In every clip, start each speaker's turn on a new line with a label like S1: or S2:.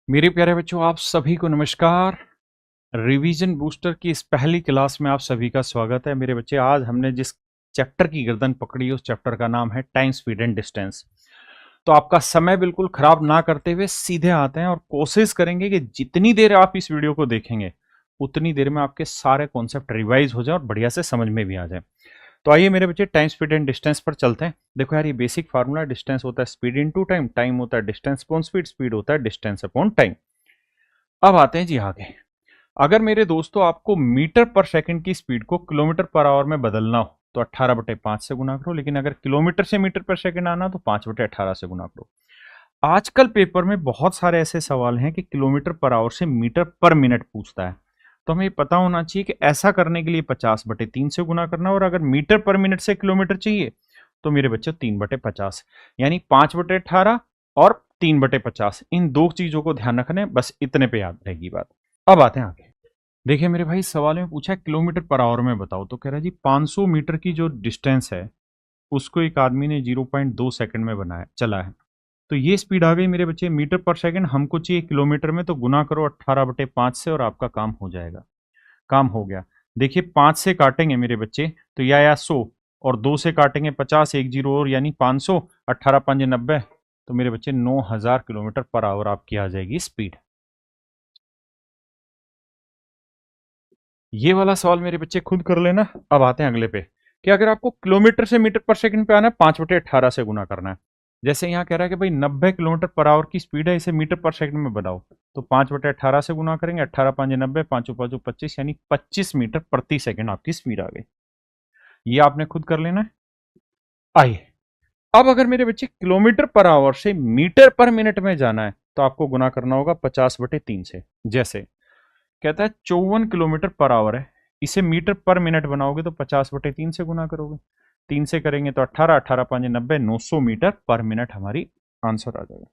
S1: मेरे प्यारे बच्चों, आप सभी को नमस्कार। रिवीजन बूस्टर की इस पहली क्लास में आप सभी का स्वागत है। मेरे बच्चे, आज हमने जिस चैप्टर की गर्दन पकड़ी उस चैप्टर का नाम है टाइम, स्पीड एंड डिस्टेंस। तो आपका समय बिल्कुल खराब ना करते हुए सीधे आते हैं और कोशिश करेंगे कि जितनी देर आप इस वीडियो को देखेंगे उतनी देर में आपके सारे कॉन्सेप्ट रिवाइज हो जाए और बढ़िया से समझ में भी आ जाए। तो आइए मेरे बच्चे, टाइम, स्पीड एंड डिस्टेंस पर चलते हैं। देखो यार, ये बेसिक फार्मूला है। डिस्टेंस होता है स्पीड इनटू टाइम, टाइम होता है डिस्टेंस अपॉन स्पीड, स्पीड होता है डिस्टेंस अपॉन टाइम। अब आते हैं जी आगे। अगर मेरे दोस्तों आपको मीटर पर सेकंड की स्पीड को किलोमीटर पर आवर में बदलना हो तो 18/5 से गुना करो, लेकिन अगर किलोमीटर से मीटर पर सेकंड आना तो 5/18 से गुना करो। आजकल पेपर में बहुत सारे ऐसे सवाल हैं कि किलोमीटर पर आवर से मीटर पर मिनट पूछता है। तो हमें पता होना चाहिए कि ऐसा करने के लिए 50/3 से गुना करना, और अगर मीटर पर मिनट से किलोमीटर चाहिए तो मेरे बच्चों 3/50, यानी 5/18 और 3/50, इन दो चीजों को ध्यान रखना है। बस इतने पे याद रहेगी बात। अब आते हैं आगे। देखिए मेरे भाई, सवाल में पूछा है किलोमीटर पर आवर में बताओ, तो कह रहा है जी 500 मीटर की जो डिस्टेंस है उसको एक आदमी ने 0.2 सेकंड में बनाया चला है। तो ये स्पीड आ गई मेरे बच्चे मीटर पर सेकंड, हमको चाहिए किलोमीटर में, तो गुना करो 18/5 से और आपका काम हो जाएगा। काम हो गया। देखिए 5 से काटेंगे मेरे बच्चे तो या 100, और 2 से काटेंगे 50, एक जीरो और, यानी 500, 18 5 90, तो मेरे बच्चे 9000 किलोमीटर पर आवर आपकी आ जाएगी स्पीड। ये वाला सवाल मेरे बच्चे खुद कर लेना। अब आते हैं अगले पे कि अगर आपको किलोमीटर से मीटर पर सेकंड पे आना है 5/18 से गुना करना है। जैसे यहाँ कह रहा है कि भाई 90 किलोमीटर पर आवर की स्पीड है, इसे मीटर पर सेकंड में बताओ, तो 5/18 से गुना करेंगे, 18 5 90, 5 5 25, यानी 25 मीटर प्रति सेकंड आपकी स्पीड आ गई। ये आपने खुद कर लेना है। आइए, अब अगर मेरे बच्चे किलोमीटर पर आवर से मीटर पर मिनट में जाना है तो आपको गुना करना होगा 50/3 से। जैसे कहता है 54 किलोमीटर पर आवर है, इसे मीटर पर मिनट बनाओगे तो 50/3 से गुना करोगे, 3 से करेंगे तो 18, 18 5 90, 900 मीटर पर मिनट हमारी आंसर आ जाएगा।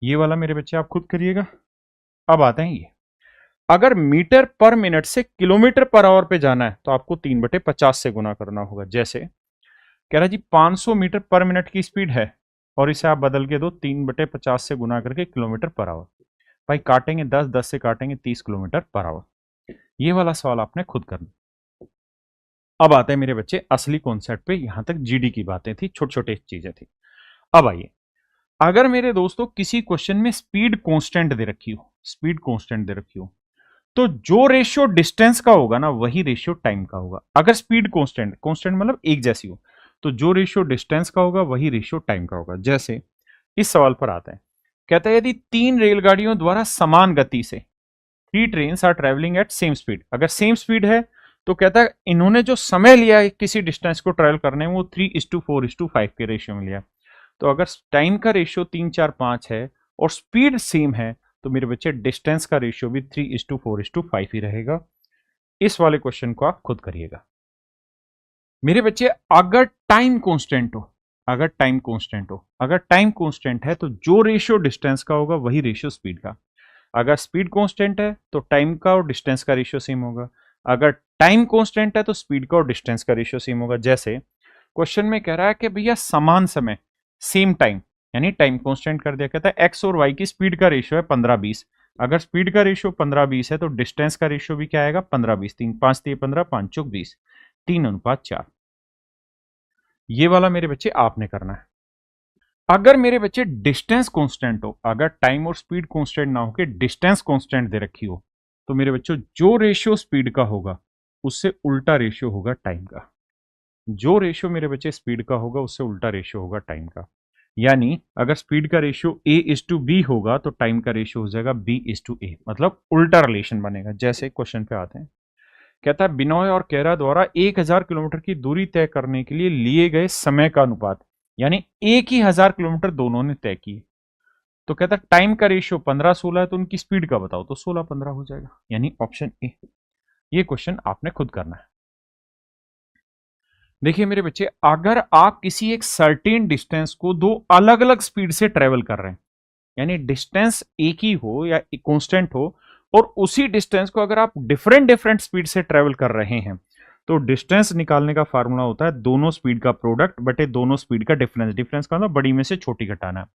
S1: ये वाला मेरे बच्चे आप खुद करिएगा। अब आते हैं ये, अगर मीटर पर मिनट से किलोमीटर पर आवर पे जाना है तो आपको 3/50 से गुना करना होगा। जैसे कह रहा है जी 500 मीटर पर मिनट की स्पीड है और इसे आप बदल के दो 3/50 से गुना करके किलोमीटर पर आवर। भाई काटेंगे 10, 10 से काटेंगे 30 किलोमीटर पर आवर। ये वाला सवाल आपने खुद करना। अब आते हैं मेरे बच्चे असली कॉन्सेप्ट पे। यहां तक जीडी की बातें थी, छोटे छोटे चीजें थी। अब आइए, अगर मेरे दोस्तों किसी क्वेश्चन में स्पीड कांस्टेंट दे रखी हो, स्पीड कांस्टेंट दे रखी हो, तो जो रेशियो डिस्टेंस का होगा ना वही रेशियो टाइम का होगा। अगर स्पीड कांस्टेंट, कांस्टेंट मतलब एक जैसी हो, तो जो रेशियो डिस्टेंस का होगा वही रेशियो टाइम का होगा। जैसे इस सवाल पर आता है, कहता है यदि 3 रेलगाड़ियों द्वारा समान गति से, 3 trains are travelling at same speed, अगर सेम स्पीड है तो कहता है इन्होंने जो समय लिया है किसी डिस्टेंस को ट्रेवल करने में वो 3:4:5 के रेशियो में लिया। तो अगर टाइम का रेशियो 3 4 5 है और स्पीड सेम है तो मेरे बच्चे डिस्टेंस का रेशियो भी 3:4:5 ही रहेगा। इस वाले क्वेश्चन को आप खुद करिएगा मेरे बच्चे। अगर टाइम कांस्टेंट हो, अगर टाइम कांस्टेंट हो, अगर टाइम कांस्टेंट है तो जो रेशियो डिस्टेंस का होगा वही रेशियो स्पीड का। अगर स्पीड कांस्टेंट है तो टाइम का और डिस्टेंस का रेशियो सेम होगा। अगर टाइम कांस्टेंट है तो स्पीड का और डिस्टेंस का रेशियो सेम होगा। जैसे क्वेश्चन में कह रहा है कि भैया समान समय, सेम टाइम, यानी टाइम कांस्टेंट कर दिया। कहता है एक्स और वाई की स्पीड का रेशियो है 15:20। अगर स्पीड का रेशियो 15:20 है तो डिस्टेंस का रेशियो भी क्या आएगा 15:20। 3 5 3 15, 5 चौक 20, 3:4। ये वाला मेरे बच्चे आपने करना है। अगर मेरे बच्चे डिस्टेंस कांस्टेंट हो, अगर टाइम और स्पीड कांस्टेंट ना हो के डिस्टेंस कांस्टेंट दे रखी हो, तो मेरे बच्चों जो रेशियो स्पीड का होगा उससे उल्टा रेशियो होगा टाइम का। जो रेशियो मेरे बच्चे स्पीड का होगा उससे उल्टा रेशियो होगा टाइम का। यानी अगर स्पीड का रेशियो A:B होगा तो टाइम का रेशियो हो जाएगा B:A, मतलब उल्टा रिलेशन बनेगा। जैसे क्वेश्चन पे आते हैं, कहता है बिनॉय और केरा द्वारा 1000 किलोमीटर की दूरी तय करने के लिए लिए गए समय का अनुपात, यानी एक ही 1000 किलोमीटर दोनों ने तय किए। तो कहता है टाइम का रेशियो 15:16 है तो उनकी स्पीड का बताओ, तो 16:15 हो जाएगा, यानी ऑप्शन ए। ये क्वेश्चन आपने खुद करना है। देखिए मेरे बच्चे, अगर आप किसी एक सर्टेन डिस्टेंस को दो अलग अलग स्पीड से ट्रेवल कर रहे हैं, यानी डिस्टेंस एक ही हो या कांस्टेंट हो, और उसी डिस्टेंस को अगर आप डिफरेंट डिफरेंट स्पीड से ट्रेवल कर रहे हैं, तो डिस्टेंस निकालने का फार्मूला होता है दोनों स्पीड का प्रोडक्ट बटे दोनों स्पीड का डिफरेंस। डिफरेंस का मतलब बड़ी में से छोटी घटाना है।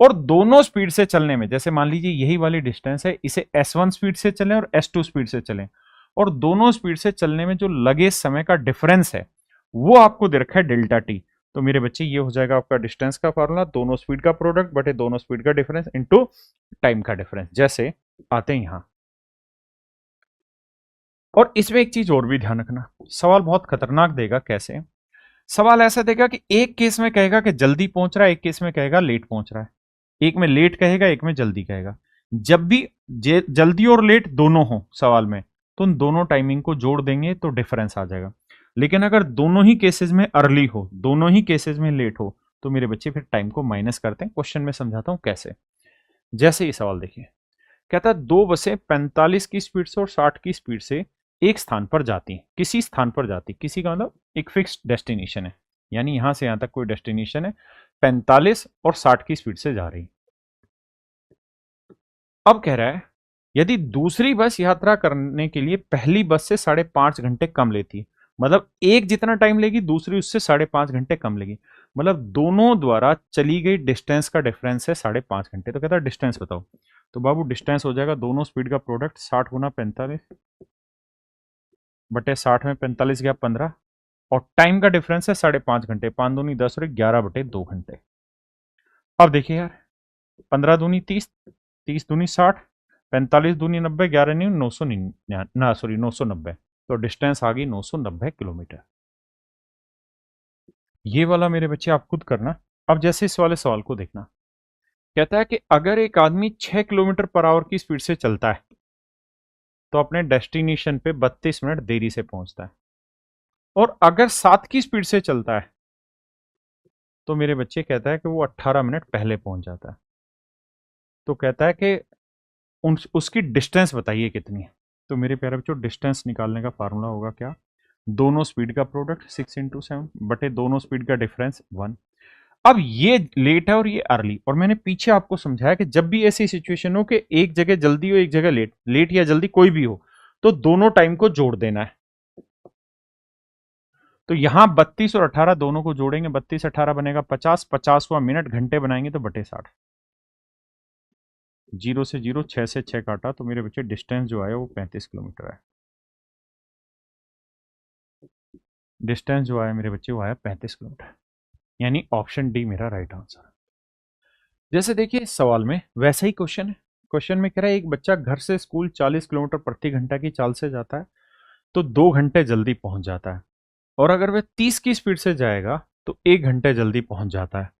S1: और दोनों स्पीड से चलने में, जैसे मान लीजिए यही वाली डिस्टेंस है, इसे S1 स्पीड से चलें और S2 स्पीड से चलें, और दोनों स्पीड से चलने में जो लगे समय का डिफरेंस है वो आपको दे रखा है डेल्टा टी। तो मेरे बच्चे ये हो जाएगा आपका डिस्टेंस का फॉर्मूला, दोनों स्पीड का प्रोडक्ट बटे दोनों स्पीड का डिफरेंस इनटू टाइम का डिफरेंस। जैसे आते हैं यहां, और इसमें एक चीज और भी ध्यान रखना, सवाल बहुत खतरनाक देगा। कैसे सवाल ऐसा देगा कि एक केस में कहेगा कि जल्दी पहुंच रहा है, एक केस में कहेगा लेट पहुंच रहा है, एक में लेट कहेगा एक में जल्दी कहेगा। जब भी जल्दी और लेट दोनों हो सवाल में, तो उन दोनों टाइमिंग को जोड़ देंगे तो डिफरेंस आ जाएगा। लेकिन अगर दोनों ही केसेस में अर्ली हो, दोनों ही केसेस में लेट हो, तो मेरे बच्चे फिर टाइम को माइनस करते हैं। क्वेश्चन में समझाता हूं कैसे। जैसे ये सवाल देखिए, कहता है दो बसें 45 की स्पीड से और 60 की स्पीड से एक स्थान पर जाती हैं, किसी स्थान पर जाती, किसी का मतलब एक फिक्स्ड डेस्टिनेशन है, यानी यहां से यहां तक कोई डेस्टिनेशन है, 45 और 60 की स्पीड से जा रही। अब कह रहा है यदि दूसरी बस यात्रा करने के लिए पहली बस से 5.5 घंटे कम लेती है, मतलब एक जितना टाइम लेगी दूसरी उससे 5.5 घंटे कम लेगी, मतलब दोनों द्वारा चली गई डिस्टेंस का डिफरेंस है 5.5 घंटे। तो कहता है डिस्टेंस बताओ। तो बाबू डिस्टेंस हो जाएगा दोनों स्पीड का प्रोडक्ट, 60 गुना 45 बटे 60 में 45 गया 15, और टाइम का डिफरेंस है 5.5 घंटे, 5 दूनी 10 और 11 बटे 2 घंटे। अब देखिए यार, 15 दूनी 30, 30 दूनी 60, 45 दूनी 90, 11 नहीं 900 ना सॉरी 990, तो डिस्टेंस आ गई 990 किलोमीटर। ये वाला मेरे बच्चे आप खुद करना। अब जैसे इस वाले सवाल को देखना, कहता है कि अगर एक आदमी 6 किलोमीटर पर आवर की स्पीड से चलता है तो अपने डेस्टिनेशन पे 32 मिनट देरी से पहुंचता है, और अगर 7 की स्पीड से चलता है तो मेरे बच्चे कहता है कि वो 18 मिनट पहले पहुंच जाता है। तो कहता है कि उसकी डिस्टेंस बताइए कितनी है। तो मेरे प्यारे बच्चों, डिस्टेंस निकालने का फार्मूला होगा क्या, दोनों स्पीड का प्रोडक्ट 6 इंटू 7 बटे दोनों स्पीड का डिफरेंस 1। अब ये लेट है और ये अर्ली, और मैंने पीछे आपको समझाया कि जब भी ऐसी सिचुएशन हो कि एक जगह जल्दी हो एक जगह लेट, लेट या जल्दी कोई भी हो, तो दोनों टाइम को जोड़ देना है। तो यहां 32 और 18 दोनों को जोड़ेंगे, 32 18 बनेगा 50, 50 हुआ मिनट, घंटे बनाएंगे तो बटे 60, 0 से 0, 6 से 6 काटा, तो मेरे बच्चे डिस्टेंस जो आया वो 35 किलोमीटर है। डिस्टेंस जो आया मेरे बच्चे वो आया 35 किलोमीटर, यानी ऑप्शन डी मेरा राइट आंसर। जैसे देखिए इस सवाल में वैसा ही क्वेश्चन है। क्वेश्चन में कह रहा है एक बच्चा घर से स्कूल 40 किलोमीटर प्रति घंटा की चाल से जाता है तो 2 घंटे जल्दी पहुंच जाता है, और अगर वह 30 की स्पीड से जाएगा तो 1 घंटे जल्दी पहुंच जाता है।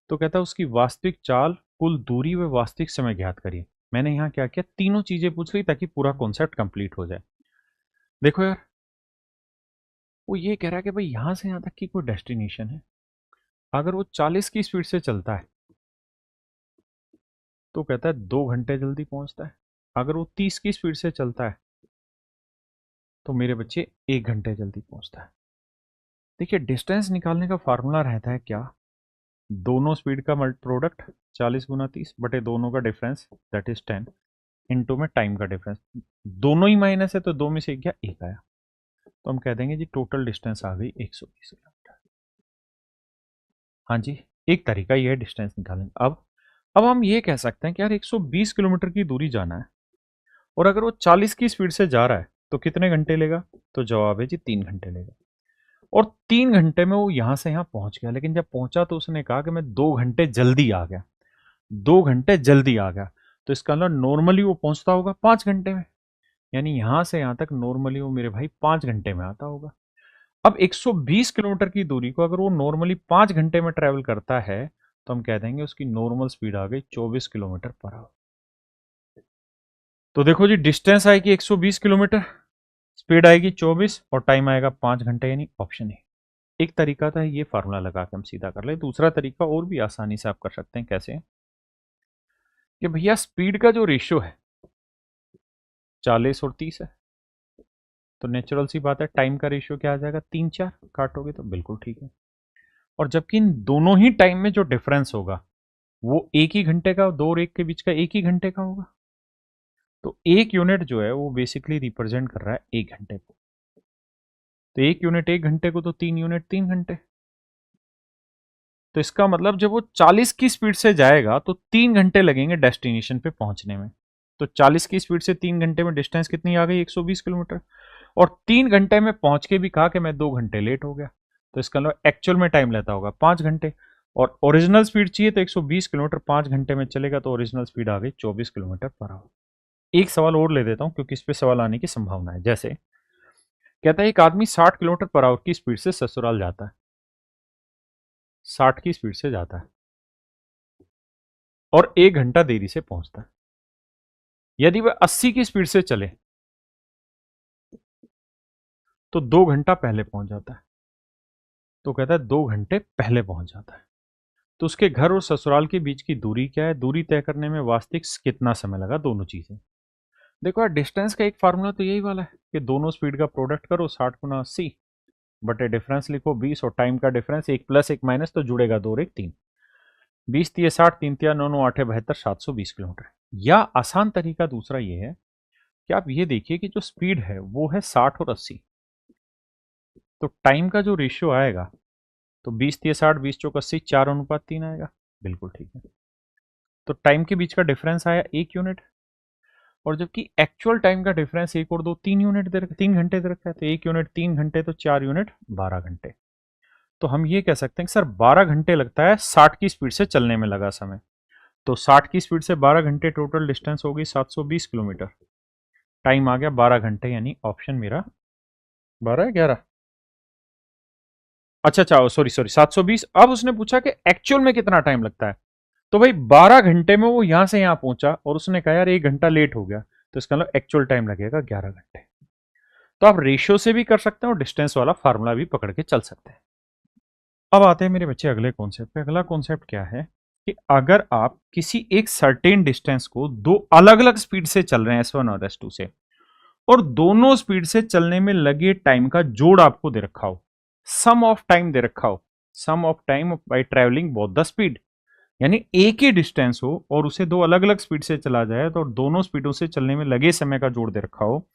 S1: तो कहता है उसकी वास्तविक चाल, कुल दूरी व वास्तविक समय ज्ञात करिए। मैंने यहाँ क्या किया, तीनों चीजें पूछ ली ताकि पूरा कॉन्सेप्ट कंप्लीट हो जाए। देखो यार, वो ये कह रहा है कि भाई यहां से यहां तक की कोई डेस्टिनेशन है, अगर वो 40 की स्पीड से चलता है तो कहता है 2 घंटे जल्दी पहुंचता है, अगर वो 30 की स्पीड से चलता है तो मेरे बच्चे 1 घंटे जल्दी पहुंचता है। देखिए डिस्टेंस निकालने का फार्मूला रहता है क्या, दोनों स्पीड का प्रोडक्ट 40 गुना 30 बटे दोनों का डिफरेंस दैट इज 10 इनटू में टाइम का डिफरेंस, दोनों ही माइनस है तो दो में से क्या एक आया, तो हम कह देंगे जी टोटल डिस्टेंस आ गई 120 किलोमीटर। हाँ जी, एक तरीका ये है डिस्टेंस निकालने। अब हम ये कह सकते हैं कि यार 120 किलोमीटर की दूरी जाना है, और अगर वो 40 की स्पीड से जा रहा है तो कितने घंटे लेगा, तो जवाब है जी 3 घंटे लेगा। और 3 घंटे में वो यहां से यहां पहुंच गया, लेकिन जब पहुंचा तो उसने कहा कि मैं 2 घंटे जल्दी आ गया, 2 घंटे जल्दी आ गया, तो इसका मतलब नॉर्मली वो पहुंचता होगा 5 घंटे में, यानी यहां से यहां तक नॉर्मली वो मेरे भाई 5 घंटे में आता होगा। अब 120 किलोमीटर की दूरी को अगर वो नॉर्मली 5 घंटे में ट्रेवल करता है तो हम कह देंगे उसकी नॉर्मल स्पीड आ गई 24 किलोमीटर पर आवर। तो देखो जी, डिस्टेंस आएगी 120 किलोमीटर, स्पीड आएगी 24 और टाइम आएगा 5 घंटे, यानी ऑप्शन ए। एक तरीका था ये फार्मूला लगा के हम सीधा कर ले। दूसरा तरीका और भी आसानी से आप कर सकते हैं। कैसे कि भैया स्पीड का जो रेशियो है 40 और 30 है, तो नेचुरल सी बात है टाइम का रेशियो क्या आ जाएगा, 3 4 काटोगे तो बिल्कुल ठीक है। और जबकि इन दोनों ही टाइम में जो डिफरेंस होगा वो एक ही घंटे का, दो और एक के बीच का 1 ही घंटे का होगा, तो एक यूनिट जो है वो बेसिकली रिप्रेजेंट कर रहा है 1 घंटे को। तो 1 यूनिट 1 घंटे को, तो 3 यूनिट 3 घंटे। तो इसका मतलब जब वो 40 की स्पीड से जाएगा तो 3 घंटे लगेंगे डेस्टिनेशन पे पहुंचने में। तो 40 की स्पीड से 3 घंटे में डिस्टेंस कितनी आ गई, 120 किलोमीटर। और 3 घंटे में पहुंच के भी कहा कि मैं 2 घंटे लेट हो गया, तो इसका मतलब एक्चुअल में टाइम लेता होगा 5 घंटे। और ओरिजिनल स्पीड चाहिए तो 120 किलोमीटर 5 घंटे में चलेगा, तो ओरिजिनल स्पीड आ गई 24 किलोमीटर पर आवर। एक सवाल और ले देता हूं क्योंकि इस पे सवाल आने की संभावना है। जैसे कहता है एक आदमी 60 किलोमीटर पर आवर की स्पीड से ससुराल जाता है, 60 की स्पीड से जाता है और 1 घंटा देरी से पहुंचता है। यदि वह 80 की स्पीड से चले तो 2 घंटा पहले पहुंच जाता है। तो कहता है 2 घंटे पहले पहुंच जाता है। तो उसके घर और ससुराल के बीच की दूरी क्या है, दूरी तय करने में वास्तविक कितना समय लगा, दोनों चीजें। देखो यार, डिस्टेंस का एक फार्मूला तो यही वाला है कि दोनों स्पीड का प्रोडक्ट करो, 60 × 80 बटे डिफरेंस लिखो 20, और टाइम का डिफरेंस एक प्लस एक माइनस तो जुड़ेगा 2 और 1 3। 20 तिया 60, 3 तिया 9 9 8 72, 720 किलोमीटर। या आसान तरीका दूसरा ये है कि आप ये देखिए कि जो स्पीड है वो है 60 और 80, तो टाइम का जो रेशियो आएगा तो 20 तिया 60, 20 चौक 80, 4:3 आएगा। बिल्कुल ठीक है। तो टाइम के बीच का डिफरेंस आया 1 यूनिट, और जबकि एक्चुअल टाइम का डिफरेंस 1 और 2 3 यूनिट दे रखा, 3 घंटे दे रखा है, तो 1 यूनिट 3 घंटे तो 4 यूनिट 12 घंटे। तो हम ये कह सकते हैं कि सर 12 घंटे लगता है 60 की स्पीड से चलने में लगा समय। तो 60 की स्पीड से 12 घंटे, टोटल डिस्टेंस होगी 720 किलोमीटर। टाइम आ गया 12 घंटे, यानी ऑप्शन मेरा 12 है 11। अच्छा अच्छा, सॉरी सॉरी, 720। अब उसने पूछा कि एक्चुअल में कितना टाइम लगता है, तो भाई 12 घंटे में वो यहां से यहां पहुंचा और उसने कहा यार 1 घंटा लेट हो गया, तो इसका मतलब एक्चुअल टाइम लगेगा 11 घंटे। तो आप रेशियो से भी कर सकते हैं और डिस्टेंस वाला फार्मूला भी पकड़ के चल सकते हैं। अब आते हैं मेरे बच्चे अगले कॉन्सेप्ट पे। अगला कॉन्सेप्ट क्या है कि अगर आप किसी एक सर्टेन डिस्टेंस को दो अलग अलग स्पीड से चल रहे हैं, S1 और S2 से, और दोनों स्पीड से चलने में लगे टाइम का जोड़ आपको दे रखा हो, सम ऑफ टाइम दे रखा हो, sum of time by travelling both the speed, यानी एक ही डिस्टेंस हो और उसे दो अलग अलग स्पीड से चला जाए तो दोनों स्पीडों से चलने में लगे समय का जोड़ दे रखा हो,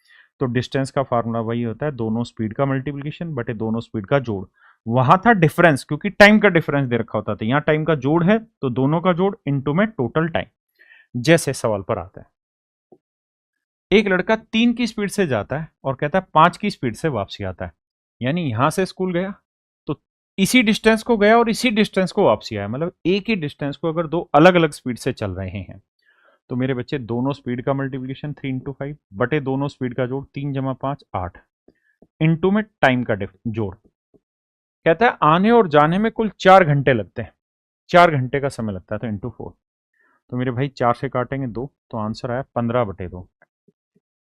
S1: तो डिस्टेंस का फार्मूला वही होता है, दोनों स्पीड का मल्टीप्लीकेशन बटे दोनों स्पीड का जोड़। वहां था डिफरेंस क्योंकि टाइम का डिफरेंस दे रखा होता था, यहां टाइम का जोड़ है तो दोनों का जोड़ इनटू में टोटल टाइम। जैसे सवाल पर आता है, एक लड़का 3 की स्पीड से जाता है और कहता है 5 की स्पीड से वापसी आता है, यानी यहां से स्कूल गया तो इसी डिस्टेंस को गया और इसी डिस्टेंस को वापसी आया, मतलब एक ही डिस्टेंस को अगर दो अलग अलग स्पीड से चल रहे हैं, तो मेरे बच्चे दोनों स्पीड का मल्टीप्लीकेशन 3 × 5 बटे दोनों स्पीड का जोड़ 3 × 5 8 इंटू में टाइम का जोड़। कहता है आने और जाने में कुल 4 घंटे लगते हैं, 4 घंटे का समय लगता है, तो इंटू 4। तो मेरे भाई 4 से काटेंगे 2, तो आंसर आया 15/2।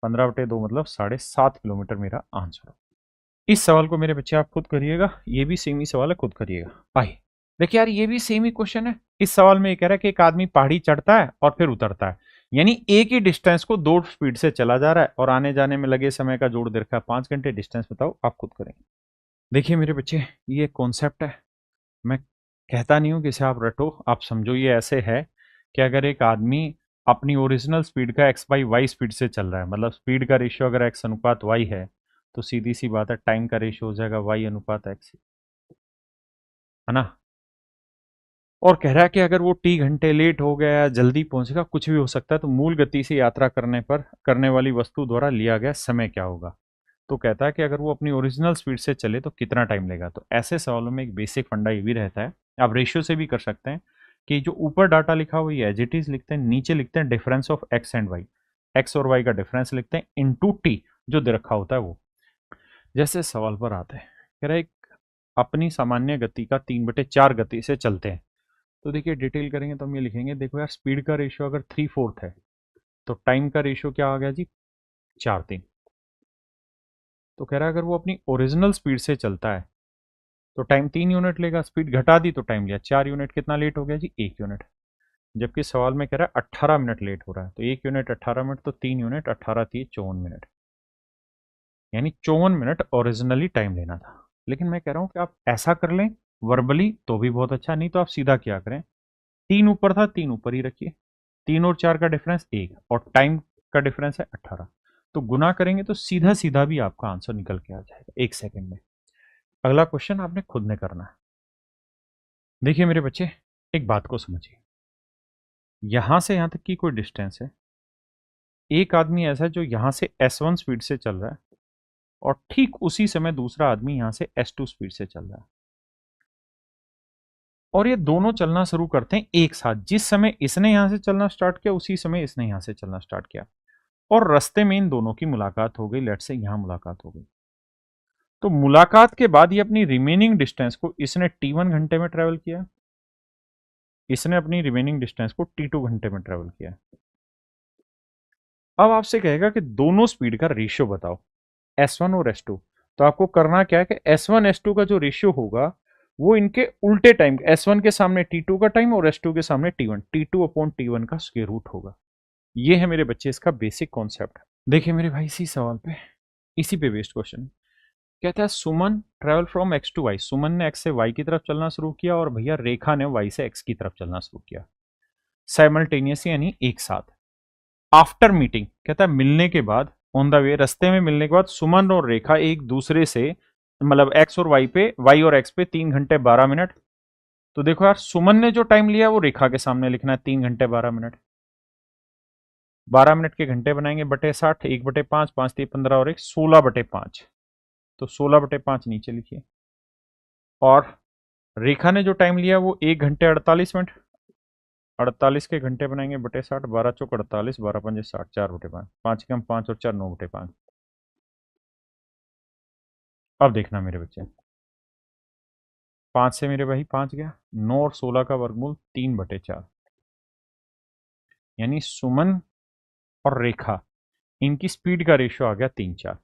S1: 15/2 मतलब 7.5 किलोमीटर मेरा आंसर। इस सवाल को मेरे बच्चे आप खुद करिएगा, ये भी सेम ही सवाल है, खुद करिएगा। आइए देखिए यार, ये भी सेम ही क्वेश्चन है। इस सवाल में ये कह रहा है कि एक आदमी पहाड़ी चढ़ता है और फिर उतरता है, यानी एक ही डिस्टेंस को दो स्पीड से चला जा रहा है और आने जाने में लगे समय का जोड़ दे रखा है 5 घंटे। डिस्टेंस बताओ, आप खुद करेंगे। देखिए मेरे बच्चे, ये कॉन्सेप्ट है, मैं कहता नहीं हूं कि इसे आप रटो, आप समझो। ये ऐसे है कि अगर एक आदमी अपनी ओरिजिनल स्पीड का x/y स्पीड से चल रहा है, मतलब स्पीड का रेशियो अगर x अनुपात y है, तो सीधी सी बात है टाइम का रेशियो हो जाएगा y अनुपात x, है ना। और कह रहा है कि अगर वो t घंटे लेट हो गया या जल्दी पहुंचेगा, कुछ भी हो सकता है, तो मूल गति से यात्रा करने पर करने वाली वस्तु द्वारा लिया गया समय क्या होगा। तो कहता है कि अगर वो अपनी ओरिजिनल स्पीड से चले तो कितना टाइम लेगा। तो ऐसे सवालों में एक बेसिक फंडा ये भी रहता है, आप रेशियो से भी कर सकते हैं, कि जो ऊपर डाटा लिखा हुआ ये एज इट इज लिखते हैं, नीचे लिखते हैं difference of X and Y, X और वाई का डिफरेंस लिखते हैं इनटू टी जो दे रखा होता है वो। जैसे सवाल पर आते हैं, कह रहा है अपनी सामान्य गति का 3/4 गति से चलते हैं। तो देखिए डिटेल करेंगे तो हम ये लिखेंगे, देखो यार स्पीड का रेशियो अगर 3/4 है तो टाइम का रेशियो क्या आ गया जी, 4/3। तो कह रहा है अगर वो अपनी ओरिजिनल स्पीड से चलता है तो टाइम 3 यूनिट लेगा, स्पीड घटा दी तो टाइम लिया 4 यूनिट, कितना लेट हो गया जी, 1 यूनिट। जबकि सवाल में कह रहा है 18 मिनट लेट हो रहा है, तो 1 यूनिट 18 मिनट, तो 3 यूनिट 18×3 = 54 मिनट, यानी 54 मिनट ओरिजिनली टाइम लेना था। लेकिन मैं कह रहा हूं कि आप ऐसा कर लें वर्बली तो भी बहुत अच्छा, नहीं तो आप सीधा क्या करें, 3 ऊपर था 3 ऊपर ही रखिए, 3 और 4 का डिफरेंस 1 और टाइम का डिफरेंस है 18, तो गुना करेंगे तो सीधा सीधा भी आपका आंसर निकल के आ जाएगा 1 सेकंड में। अगला क्वेश्चन आपने खुद ने करना है। देखिए मेरे बच्चे, एक बात को समझिए, यहां से यहां तक की कोई डिस्टेंस है, एक आदमी ऐसा है जो यहां से S1 स्पीड से चल रहा है और ठीक उसी समय दूसरा आदमी यहां से S2 स्पीड से चल रहा है, और ये दोनों चलना शुरू करते हैं एक साथ। जिस समय इसने यहां से चलना स्टार्ट किया उसी समय इसने यहां से चलना स्टार्ट किया, और रास्ते में इन दोनों की मुलाकात हो गई। लेट से यहां मुलाकात हो गई, तो मुलाकात के बाद ये अपनी रिमेनिंग डिस्टेंस को, इसने T1 घंटे में ट्रेवल किया, इसने अपनी रिमेनिंग डिस्टेंस को T2 घंटे में ट्रेवल किया। अब आपसे कहेगा कि दोनों स्पीड का रेशियो बताओ, S1 और S2। तो आपको करना क्या है कि S1 S2 का जो रेशियो होगा वो इनके उल्टे टाइम, S1 के सामने T2 का टाइम और S2 के सामने T1, T2 अपॉन T1 का स्क्वायर रूट होगा। ये है मेरे बच्चे इसका बेसिक कॉन्सेप्ट। देखिए मेरे भाई, इसी सवाल पे, इसी पे बेस्ड क्वेश्चन कहता है Suman travel from X to Y। Suman ने X से Y की तरफ चलना शुरू किया और भैया रेखा ने Y से X की तरफ चलना शुरू किया, साइमल्टेनियसली यानी एक साथ। आफ्टर मीटिंग कहता है मिलने के बाद, ऑन द वे रास्ते में मिलने के बाद, सुमन और रेखा एक दूसरे से, मतलब X और Y पे, Y और X पे 3 घंटे 12 मिनट। तो देखो यार, सुमन ने जो टाइम लिया वो रेखा के सामने लिखना है, 3 घंटे 12 मिनट। 12 मिनट के घंटे बनाएंगे बटे 60, 1/5, 5 3 15 और 1 16/5। तो 16/5 नीचे लिखिए। और रेखा ने जो टाइम लिया वो 1 घंटे 48 मिनट। 48 के घंटे बनाएंगे बटे 60, 12 चौक 48, 12 पंजे 60, 4/5, 5 कम 5 और 4 9/5। अब देखना मेरे बच्चे, 5 से मेरे भाई 5 गया, 9 और 16 का वर्गमूल 3/4, यानी सुमन और रेखा, इनकी स्पीड का रेशियो आ गया 3:4।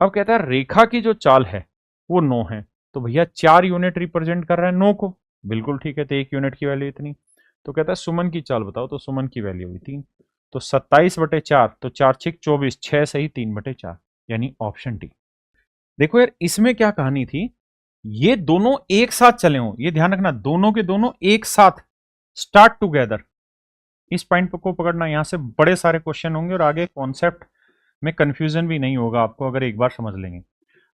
S1: अब कहता है रेखा की जो चाल है वो 9 है, तो भैया 4 यूनिट रिप्रेजेंट कर रहा है 9 को, बिल्कुल ठीक है, तो 1 यूनिट की वैल्यू इतनी। तो कहता है सुमन की चाल बताओ, तो सुमन की वैल्यू हुई 3, तो 27/4, तो 4 6 24, 6 सही 3/4, यानी ऑप्शन डी। देखो यार, इसमें क्या कहानी थी, ये दोनों एक साथ चले हों, ये ध्यान रखना, दोनों के दोनों एक साथ, स्टार्ट टुगेदर। इस पॉइंट को पकड़ना, यहां से बड़े सारे क्वेश्चन होंगे और आगे कॉन्सेप्ट में कंफ्यूजन भी नहीं होगा आपको अगर एक बार समझ लेंगे।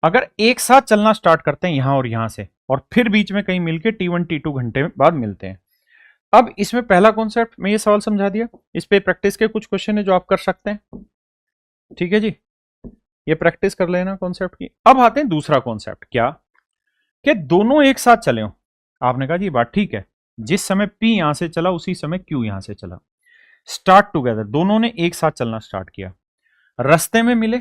S1: अगर एक साथ चलना स्टार्ट करते हैं यहां और यहां से, और फिर बीच में कहीं मिलके T1 T2 घंटे बाद मिलते हैं। अब इसमें पहला कॉन्सेप्ट मैं ये सवाल समझा दिया, इस पे प्रैक्टिस के कुछ क्वेश्चन है जो आप कर सकते हैं, ठीक है जी, ये प्रैक्टिस कर लेना कॉन्सेप्ट की। अब आते हैं दूसरा कॉन्सेप्ट, क्या कि दोनों एक साथ चले हो। आपने कहा जी बात ठीक है, जिस समय P यहां से चला उसी समय Q यहां से चला, स्टार्ट टुगेदर, दोनों ने एक साथ चलना स्टार्ट किया, रास्ते में मिले,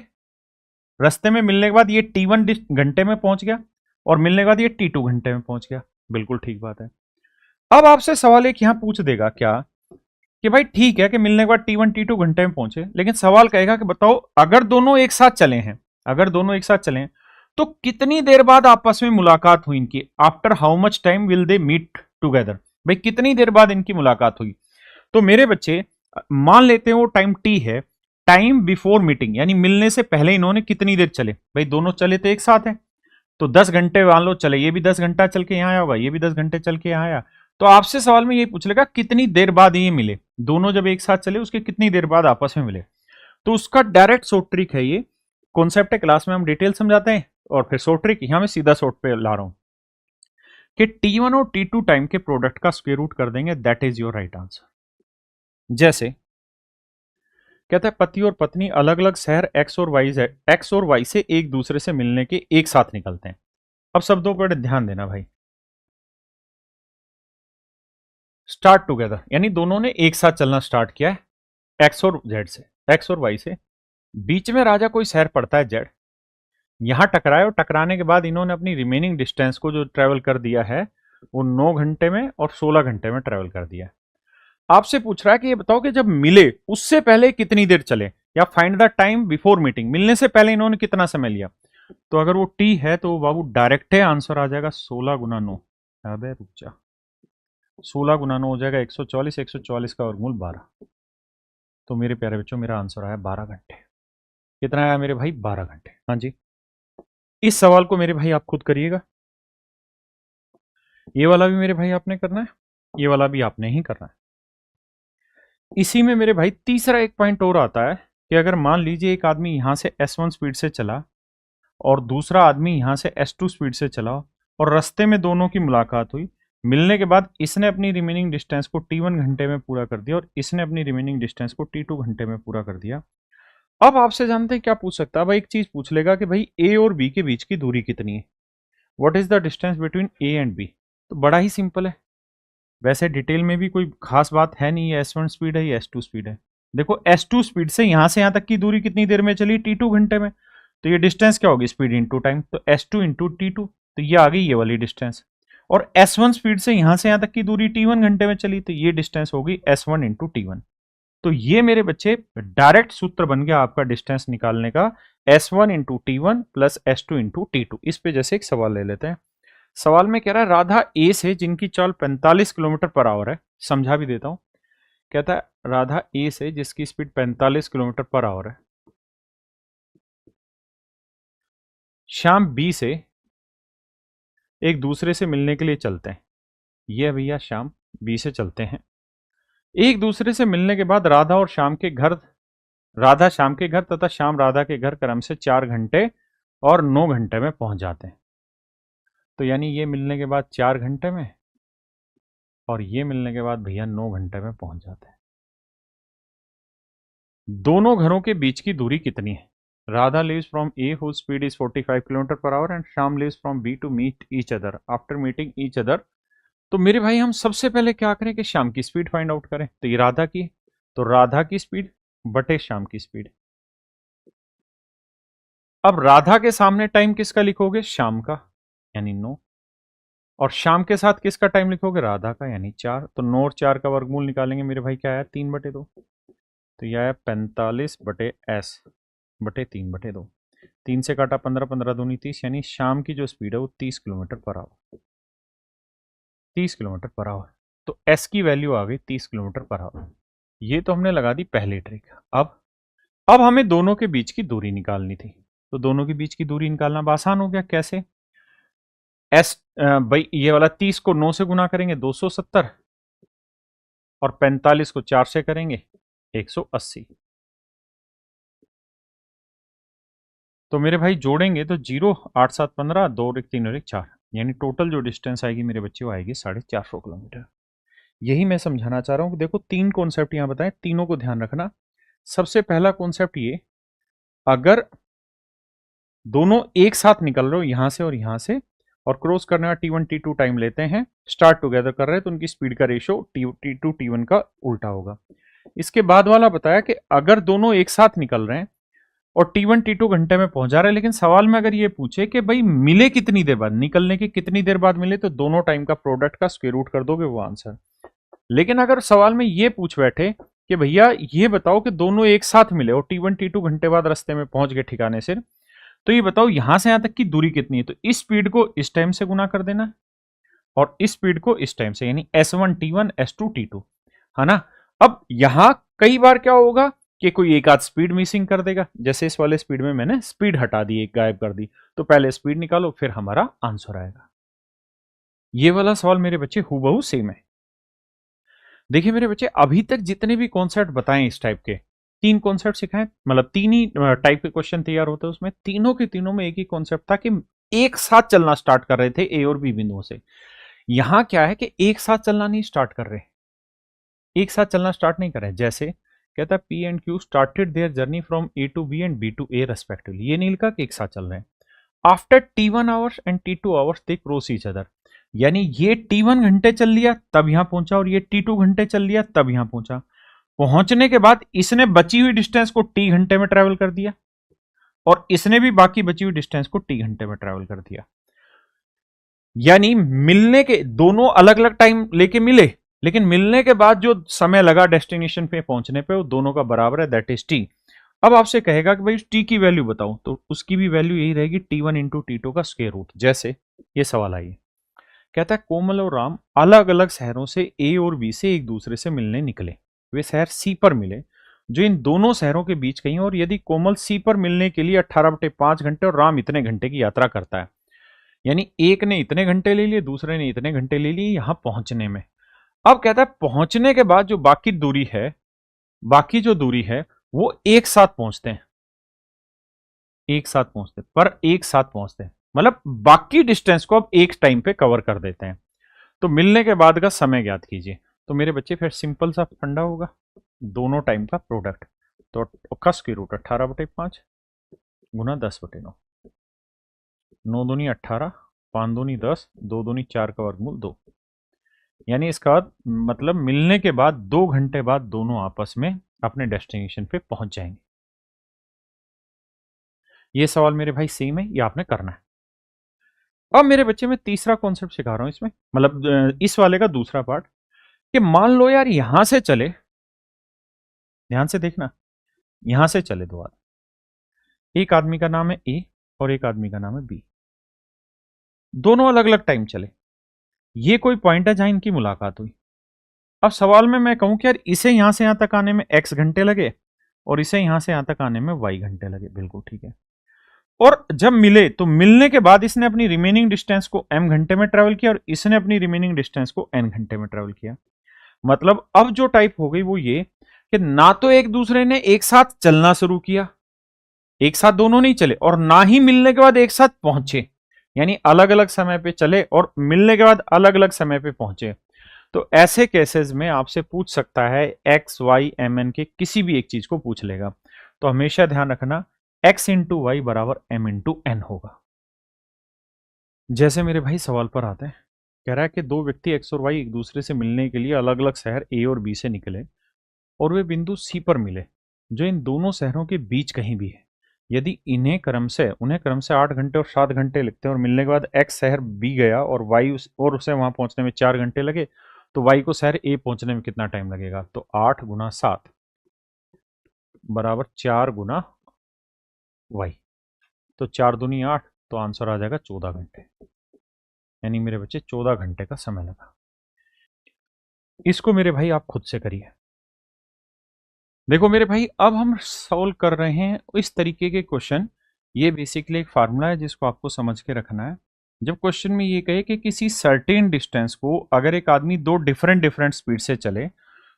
S1: रास्ते में मिलने के बाद ये T1 घंटे में पहुंच गया और मिलने के बाद ये T2 घंटे में पहुंच गया, बिल्कुल ठीक बात है। अब आपसे सवाल एक यहां पूछ देगा क्या कि भाई ठीक है कि मिलने के बाद T1 T2 घंटे में पहुंचे, लेकिन सवाल कहेगा कि बताओ अगर दोनों एक साथ चले हैं, अगर दोनों एक साथ चले हैं तो कितनी देर बाद आपस में मुलाकात हुई इनकी, after how much time will they meet together, भाई कितनी देर बाद इनकी मुलाकात हुई। तो मेरे बच्चे मान लेते हैं वो टाइम T है, टाइम बिफोर मीटिंग, यानी मिलने से पहले इन्होंने कितनी देर चले, भाई दोनों चले तो एक साथ है, तो 10 घंटे मान लो चले, ये भी 10 घंटा चल के यहां आया होगा, ये भी 10 घंटे चल के यहां आया, तो आपसे सवाल में ये पूछ लेगा कितनी देर बाद ये मिले, दोनों जब एक साथ चले उसके कितनी देर बाद आपस में मिले। तो उसका डायरेक्ट शॉर्ट ट्रिक है, ये कॉन्सेप्ट है, क्लास में हम डिटेल समझाते हैं, और फिर शॉर्ट ट्रिक यहां मैं सीधा शॉर्ट पे ला रहा हूं कि T1 और T2 टाइम के प्रोडक्ट का स्क्वायर रूट कर देंगे, that is your right answer. जैसे कहता है पति और पत्नी अलग अलग शहर एक्स और वाई से एक दूसरे से मिलने के एक साथ निकलते हैं। अब शब्दों पर ध्यान देना भाई, स्टार्ट टुगेदर यानी दोनों ने एक साथ चलना स्टार्ट किया है, एक्स और जेड से, एक्स और वाई से, बीच में राजा कोई शहर पड़ता है जेड, यहां टकराए और टकराने के बाद इन्होंने अपनी रिमेनिंग डिस्टेंस को जो ट्रेवल कर दिया है वो 9 घंटे में और 16 घंटे में ट्रेवल कर दिया है। आपसे पूछ रहा है कि ये बताओ कि जब मिले उससे पहले कितनी देर चले, या find the time before meeting, मिलने से पहले इन्होंने कितना समय लिया। तो अगर वो टी है तो बाबू डायरेक्ट है आंसर आ जाएगा 16 गुना 9, अबे रुक जा, 16 गुना 9 हो जाएगा 144, 144 का वर्गमूल 12, तो मेरे प्यारे बच्चों मेरा आंसर आया 12 घंटे। कितना आया मेरे भाई, 12 घंटे। हाँ जी, इस सवाल को मेरे भाई आप खुद करिएगा, ये वाला भी मेरे भाई आपने करना है, ये वाला भी आपने ही करना है। इसी में मेरे भाई तीसरा एक पॉइंट और आता है कि अगर मान लीजिए एक आदमी यहां से S1 स्पीड से चला और दूसरा आदमी यहां से S2 स्पीड से चला और रास्ते में दोनों की मुलाकात हुई, मिलने के बाद इसने अपनी रिमेनिंग डिस्टेंस को T1 घंटे में पूरा कर दिया और इसने अपनी रिमेनिंग डिस्टेंस को T2 घंटे में पूरा कर दिया। अब आपसे जानते हैं क्या पूछ सकता है भाई, एक चीज पूछ लेगा कि भाई ए और बी के बीच की दूरी कितनी है, what is the distance between A and B. तो बड़ा ही सिंपल है, वैसे डिटेल में भी कोई खास बात है नहीं, ये S1 स्पीड है, ये S2 स्पीड है। देखो S2 स्पीड से यहां से यहां तक की दूरी कितनी देर में चली, T2 घंटे में। तो ये डिस्टेंस क्या होगी, स्पीड इंटू टाइम, तो S2 इंटू T2, तो ये आ गई ये वाली डिस्टेंस। और S1 स्पीड से यहां से यहां तक की दूरी T1 घंटे में चली, तो ये डिस्टेंस होगी S1 इंटू T1। तो ये मेरे बच्चे डायरेक्ट सूत्र बन गया आपका डिस्टेंस निकालने का, S1 into T1 plus S2 into T2। इस पे जैसे एक सवाल ले लेते हैं। सवाल में कह रहा है राधा ए से जिनकी चाल 45 किलोमीटर पर आवर है, समझा भी देता हूं। कहता है राधा ए से जिसकी स्पीड 45 किलोमीटर पर आवर है, शाम बी से एक दूसरे से मिलने के लिए चलते हैं। ये भैया शाम बी से चलते हैं। एक दूसरे से मिलने के बाद राधा शाम के घर तथा शाम राधा के घर क्रम से 4 घंटे और 9 घंटे में पहुंच जाते हैं। तो यानी ये मिलने के बाद 4 घंटे में और ये मिलने के बाद भैया 9 घंटे में पहुंच जाते हैं। दोनों घरों के बीच की दूरी कितनी है। Radha lives from A whose speed is 45 kilometre per hour and शाम lives from B to meet each other. After meeting each other, तो मेरे भाई हम सबसे पहले क्या करें कि शाम की स्पीड फाइंड आउट करें। तो ये राधा की, तो राधा की स्पीड बटे शाम की स्पीड। अब राधा के सामने टाइम किसका लिखोगे, शाम का, यानी 9, और शाम के साथ किसका टाइम लिखोगे, राधा का, यानी 4। तो 9 और 4 का वर्गमूल निकालेंगे मेरे भाई, क्या आया, 3/2। तो यह आया 45 बटे S बटे 3/2। 3 से काटा 15, 15 दूनी 30, यानी शाम की जो स्पीड है वो 30 kilometre per hour, 30 kilometre per hour. तो S की वैल्यू आ गई 30 किलोमीटर पर आवर। ये तो हमने लगा दी पहली ट्रिक। अब हमें दोनों के बीच की दूरी निकालनी थी। तो दोनों के बीच की दूरी निकालना आसान हो गया। कैसे, भाई ये वाला 30 को 9 से गुना करेंगे 270, और 45 को 4 से करेंगे 180। तो मेरे भाई जोड़ेंगे तो 0, 8, 7, 15, 2 और 1, 3 और 1, 4, यानी टोटल जो डिस्टेंस आएगी मेरे बच्चे वो आएगी 450 किलोमीटर। यही मैं समझाना चाह रहा हूं कि देखो 3 कॉन्सेप्ट यहां बताएं, तीनों को ध्यान रखना। सबसे पहला कॉन्सेप्ट ये, अगर दोनों एक साथ निकल रहे हो यहां से और क्रॉस करने का T1 T2 टाइम लेते हैं, स्टार्ट टुगेदर कर रहे हैं, तो उनकी स्पीड का रेशियो T2 T1 का उल्टा होगा। इसके बाद वाला बताया कि अगर दोनों एक साथ निकल रहे हैं और T1 T2 घंटे में पहुंच जा रहा है, लेकिन सवाल में अगर ये पूछे कि भाई मिले कितनी देर बाद, निकलने के कितनी देर बाद मिले, तो दोनों टाइम का प्रोडक्ट का स्क्वायर रूट कर दोगे, वो आंसर। लेकिन अगर सवाल में ये पूछ बैठे कि भैया ये बताओ कि दोनों एक साथ मिले और T1 T2 घंटे बाद रास्ते में पहुंच गए ठिकाने से, तो ये बताओ यहां से यहां तक की दूरी कितनी है। तो इस स्पीड को इस टाइम से गुना कर देना और इस स्पीड को इस टाइम से, यानी S1 T1 S2 T2, है ना। अब यहां कई बार क्या होगा कि कोई एक आध स्पीड मिसिंग कर देगा, जैसे इस वाले स्पीड में मैंने स्पीड हटा दी, एक गायब कर दी, तो पहले स्पीड निकालो फिर हमारा आंसर आएगा। ये वाला सवाल मेरे बच्चे हूबहू सेम है। देखिए मेरे बच्चे, अभी तक जितने भी कॉन्सेप्ट बताए इस टाइप के, 3 कॉन्सेप्ट सिखाए, मतलब 3 ही टाइप के क्वेश्चन तैयार होते हैं उसमें, तीनों के तीनों में एक ही कॉन्सेप्ट था कि एक साथ चलना स्टार्ट कर रहे थे ए और बी बिंदुओं से। यहां क्या है कि एक साथ चलना नहीं स्टार्ट कर रहे, एक साथ चलना स्टार्ट नहीं कर रहे। जैसे कहता है P and Q started their journey from A to B and B to A respectively, ये नहीं लिखा कि एक साथ चल रहे हैं। After T1 hours and T2 hours they cross each other, यानी ये T1 घंटे चल लिया तब यहां पहुंचा और ये T2 घंटे चल लिया तब यहां पहुंचा। पहुंचने के बाद इसने बची हुई डिस्टेंस को T घंटे में ट्रेवल कर दिया और इसने भी बाकी बची हुई डिस्टेंस को T घंटे में ट्रेवल कर दिया। यानी मिलने के दोनों अलग अलग टाइम लेके मिले, लेकिन मिलने के बाद जो समय लगा डेस्टिनेशन पे पहुंचने पे वो दोनों का बराबर है, दैट इज T। अब आपसे कहेगा कि भाई T की वैल्यू बताओ, तो उसकी भी वैल्यू यही रहेगी T1 इंटू T2 का स्क्वायर रूट। जैसे ये सवाल आइए, कहता है कोमल और राम अलग अलग शहरों से ए और बी से एक दूसरे से मिलने निकले, वे शहर सी पर मिले जो इन दोनों शहरों के बीच कहीं, और यदि कोमल सी पर मिलने के लिए 18/5 घंटे और राम इतने घंटे की यात्रा करता है, यानी एक ने इतने घंटे ले लिए दूसरे ने इतने घंटे ले लिए यहां पहुंचने में। अब कहता है पहुंचने के बाद जो बाकी दूरी है, बाकी जो दूरी है वो एक साथ पहुंचते हैं, एक साथ पहुंचते पर एक साथ पहुंचते हैं, मतलब बाकी डिस्टेंस को अब एक टाइम पे कवर कर देते हैं। तो मिलने के बाद का समय ज्ञात कीजिए। तो मेरे बच्चे फिर सिंपल सा फंडा होगा, दोनों टाइम का प्रोडक्ट। तो का स्क्वायर रूट 18/5 गुना 10/9, 9 दूनी 18, 5 दूनी 10, 2 दूनी 4 का वर्गमूल 2। यानी इसका बाद मतलब मिलने के बाद 2 घंटे बाद दोनों आपस में अपने डेस्टिनेशन पे पहुंच जाएंगे। ये सवाल मेरे भाई सेम है, ये आपने करना है। अब मेरे बच्चे मैं तीसरा कॉन्सेप्ट सिखा रहा हूं इसमें, मतलब इस वाले का दूसरा पार्ट, कि मान लो यार यहां से चले, ध्यान से देखना, यहां से चले दो आदमी, एक आदमी का नाम है ए और एक आदमी का नाम है बी, दोनों अलग अलग टाइम चले। ये कोई पॉइंट है जहां इनकी मुलाकात हुई। अब सवाल में मैं कहूं कि यार इसे यहां से यहां तक आने में x घंटे लगे और इसे यहां से यहां तक आने में y घंटे लगे, बिल्कुल ठीक है। और जब मिले तो मिलने के बाद इसने अपनी रिमेनिंग डिस्टेंस को m घंटे में ट्रेवल किया और इसने अपनी रिमेनिंग डिस्टेंस को n घंटे में ट्रेवल किया। मतलब अब जो टाइप हो गई वो ये कि ना तो एक दूसरे ने एक साथ चलना शुरू किया, एक साथ दोनों नहीं चले, और ना ही मिलने के बाद एक साथ पहुंचे, यानी अलग अलग समय पे चले और मिलने के बाद अलग अलग समय पे पहुंचे। तो ऐसे केसेस में आपसे पूछ सकता है एक्स वाई एम एन के किसी भी एक चीज को पूछ लेगा। तो हमेशा ध्यान रखना x इंटू वाई बराबर m इंटू एन होगा। जैसे मेरे भाई सवाल पर आते हैं, कह रहा है कि दो व्यक्ति एक्स और वाई एक दूसरे से मिलने के लिए अलग अलग शहर ए और बी से निकले और वे बिंदु सी पर मिले जो इन दोनों शहरों के बीच कहीं भी है। यदि उन्हें क्रम से 8 घंटे और 7 घंटे लगते हैं और मिलने के बाद एक्स शहर बी गया और वाई उसे वहां पहुंचने में 4 घंटे लगे, तो वाई को शहर ए पहुंचने में कितना टाइम लगेगा? तो 8 × 7 बराबर 4 × वाई, तो 4 दूनी 8, तो आंसर आ जाएगा 14 घंटे। यानी मेरे बच्चे 14 घंटे का समय लगा। इसको मेरे भाई आप खुद से करिए। देखो मेरे भाई अब हम सॉल्व कर रहे हैं इस तरीके के क्वेश्चन। ये बेसिकली एक फार्मूला है जिसको आपको समझ के रखना है। जब क्वेश्चन में ये कहे कि किसी सर्टेन डिस्टेंस को अगर एक आदमी दो डिफरेंट स्पीड से चले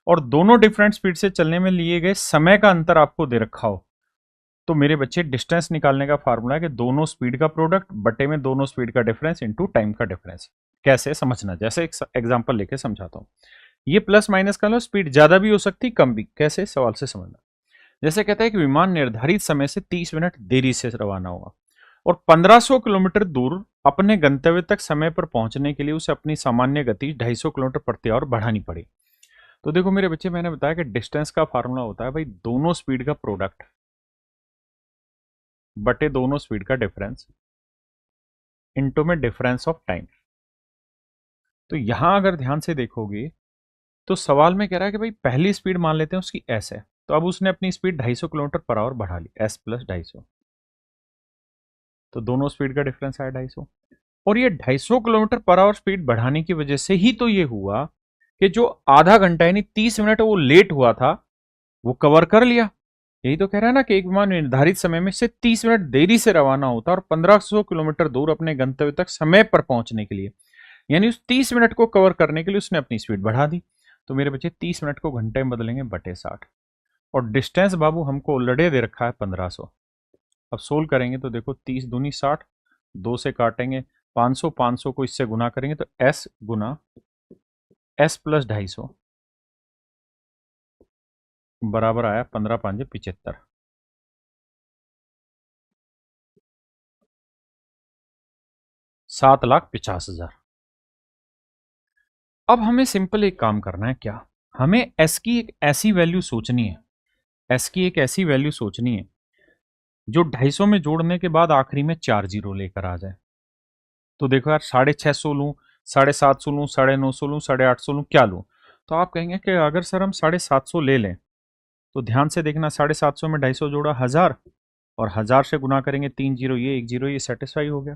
S1: और दोनों डिफरेंट स्पीड से चलने में लिए गए समय का अंतर आपको दे रखा हो, तो मेरे बच्चे डिस्टेंस निकालने का फार्मूला है कि दोनों स्पीड का प्रोडक्ट बटे में दोनों स्पीड का डिफरेंस इनटू टाइम का डिफरेंस। कैसे समझना, जैसे एक एग्जांपल लेके समझाता हूं। ये प्लस माइनस का लो, स्पीड ज्यादा भी हो सकती कम भी, कैसे सवाल से समझना। जैसे कहता है कि विमान निर्धारित समय से 30 मिनट देरी से रवाना हुआ और 1500 किलोमीटर दूर अपने गंतव्य तक समय पर पहुंचने के लिए उसे अपनी सामान्य गति 250 किलोमीटर प्रति आवर बढ़ानी पड़ी। तो देखो मेरे बच्चे, मैंने बताया कि डिस्टेंस का फार्मूला होता है भाई दोनों स्पीड का प्रोडक्ट बटे दोनों स्पीड का डिफरेंस इनटू में डिफरेंस ऑफ टाइम। तो यहां अगर ध्यान से देखोगे तो सवाल में कह रहा है कि भाई पहली स्पीड मान लेते हैं उसकी s है, तो अब उसने अपनी स्पीड 250 किलोमीटर पर आवर बढ़ा ली, s प्लस 250, तो दोनों स्पीड का डिफरेंस आया 250। और ये 250 किलोमीटर पर आवर स्पीड बढ़ाने की वजह से ही तो ये हुआ कि जो आधा घंटा यानी 30 मिनट वो लेट हुआ था वो कवर कर लिया। यही तो कह रहा है ना कि एक विमान निर्धारित समय में से 30 मिनट देरी से रवाना होता और 1500 किलोमीटर दूर अपने गंतव्य तक समय पर पहुंचने के लिए, यानी उस 30 मिनट को कवर करने के लिए उसने अपनी स्पीड बढ़ा दी। तो मेरे बच्चे 30 मिनट को घंटे में बदलेंगे बटे 60, और डिस्टेंस बाबू हमको ऑलरेडी दे रखा है 1500। अब सोल्व करेंगे तो देखो 30 दूनी 60, 2 से काटेंगे 500, 500 को इससे गुना करेंगे तो s गुना s प्लस 250 बराबर आया 15 5 75, 7,50,000। अब हमें सिंपल एक काम करना है, क्या हमें s की एक ऐसी वैल्यू सोचनी है, s की एक ऐसी वैल्यू सोचनी है जो 250 में जोड़ने के बाद आखिरी में 4 जीरो लेकर आ जाए। तो देखो यार 650 लूं, 750 लूं, 950 लूं, 850 लूं, क्या लूं? तो आप कहेंगे कि अगर सर हम 750 ले लें तो ध्यान से देखना, 750 में 250 जोड़ा 1000 और 1000 से गुना करेंगे 3 जीरो ये 1 जीरो ये सेटिस्फाई हो गया।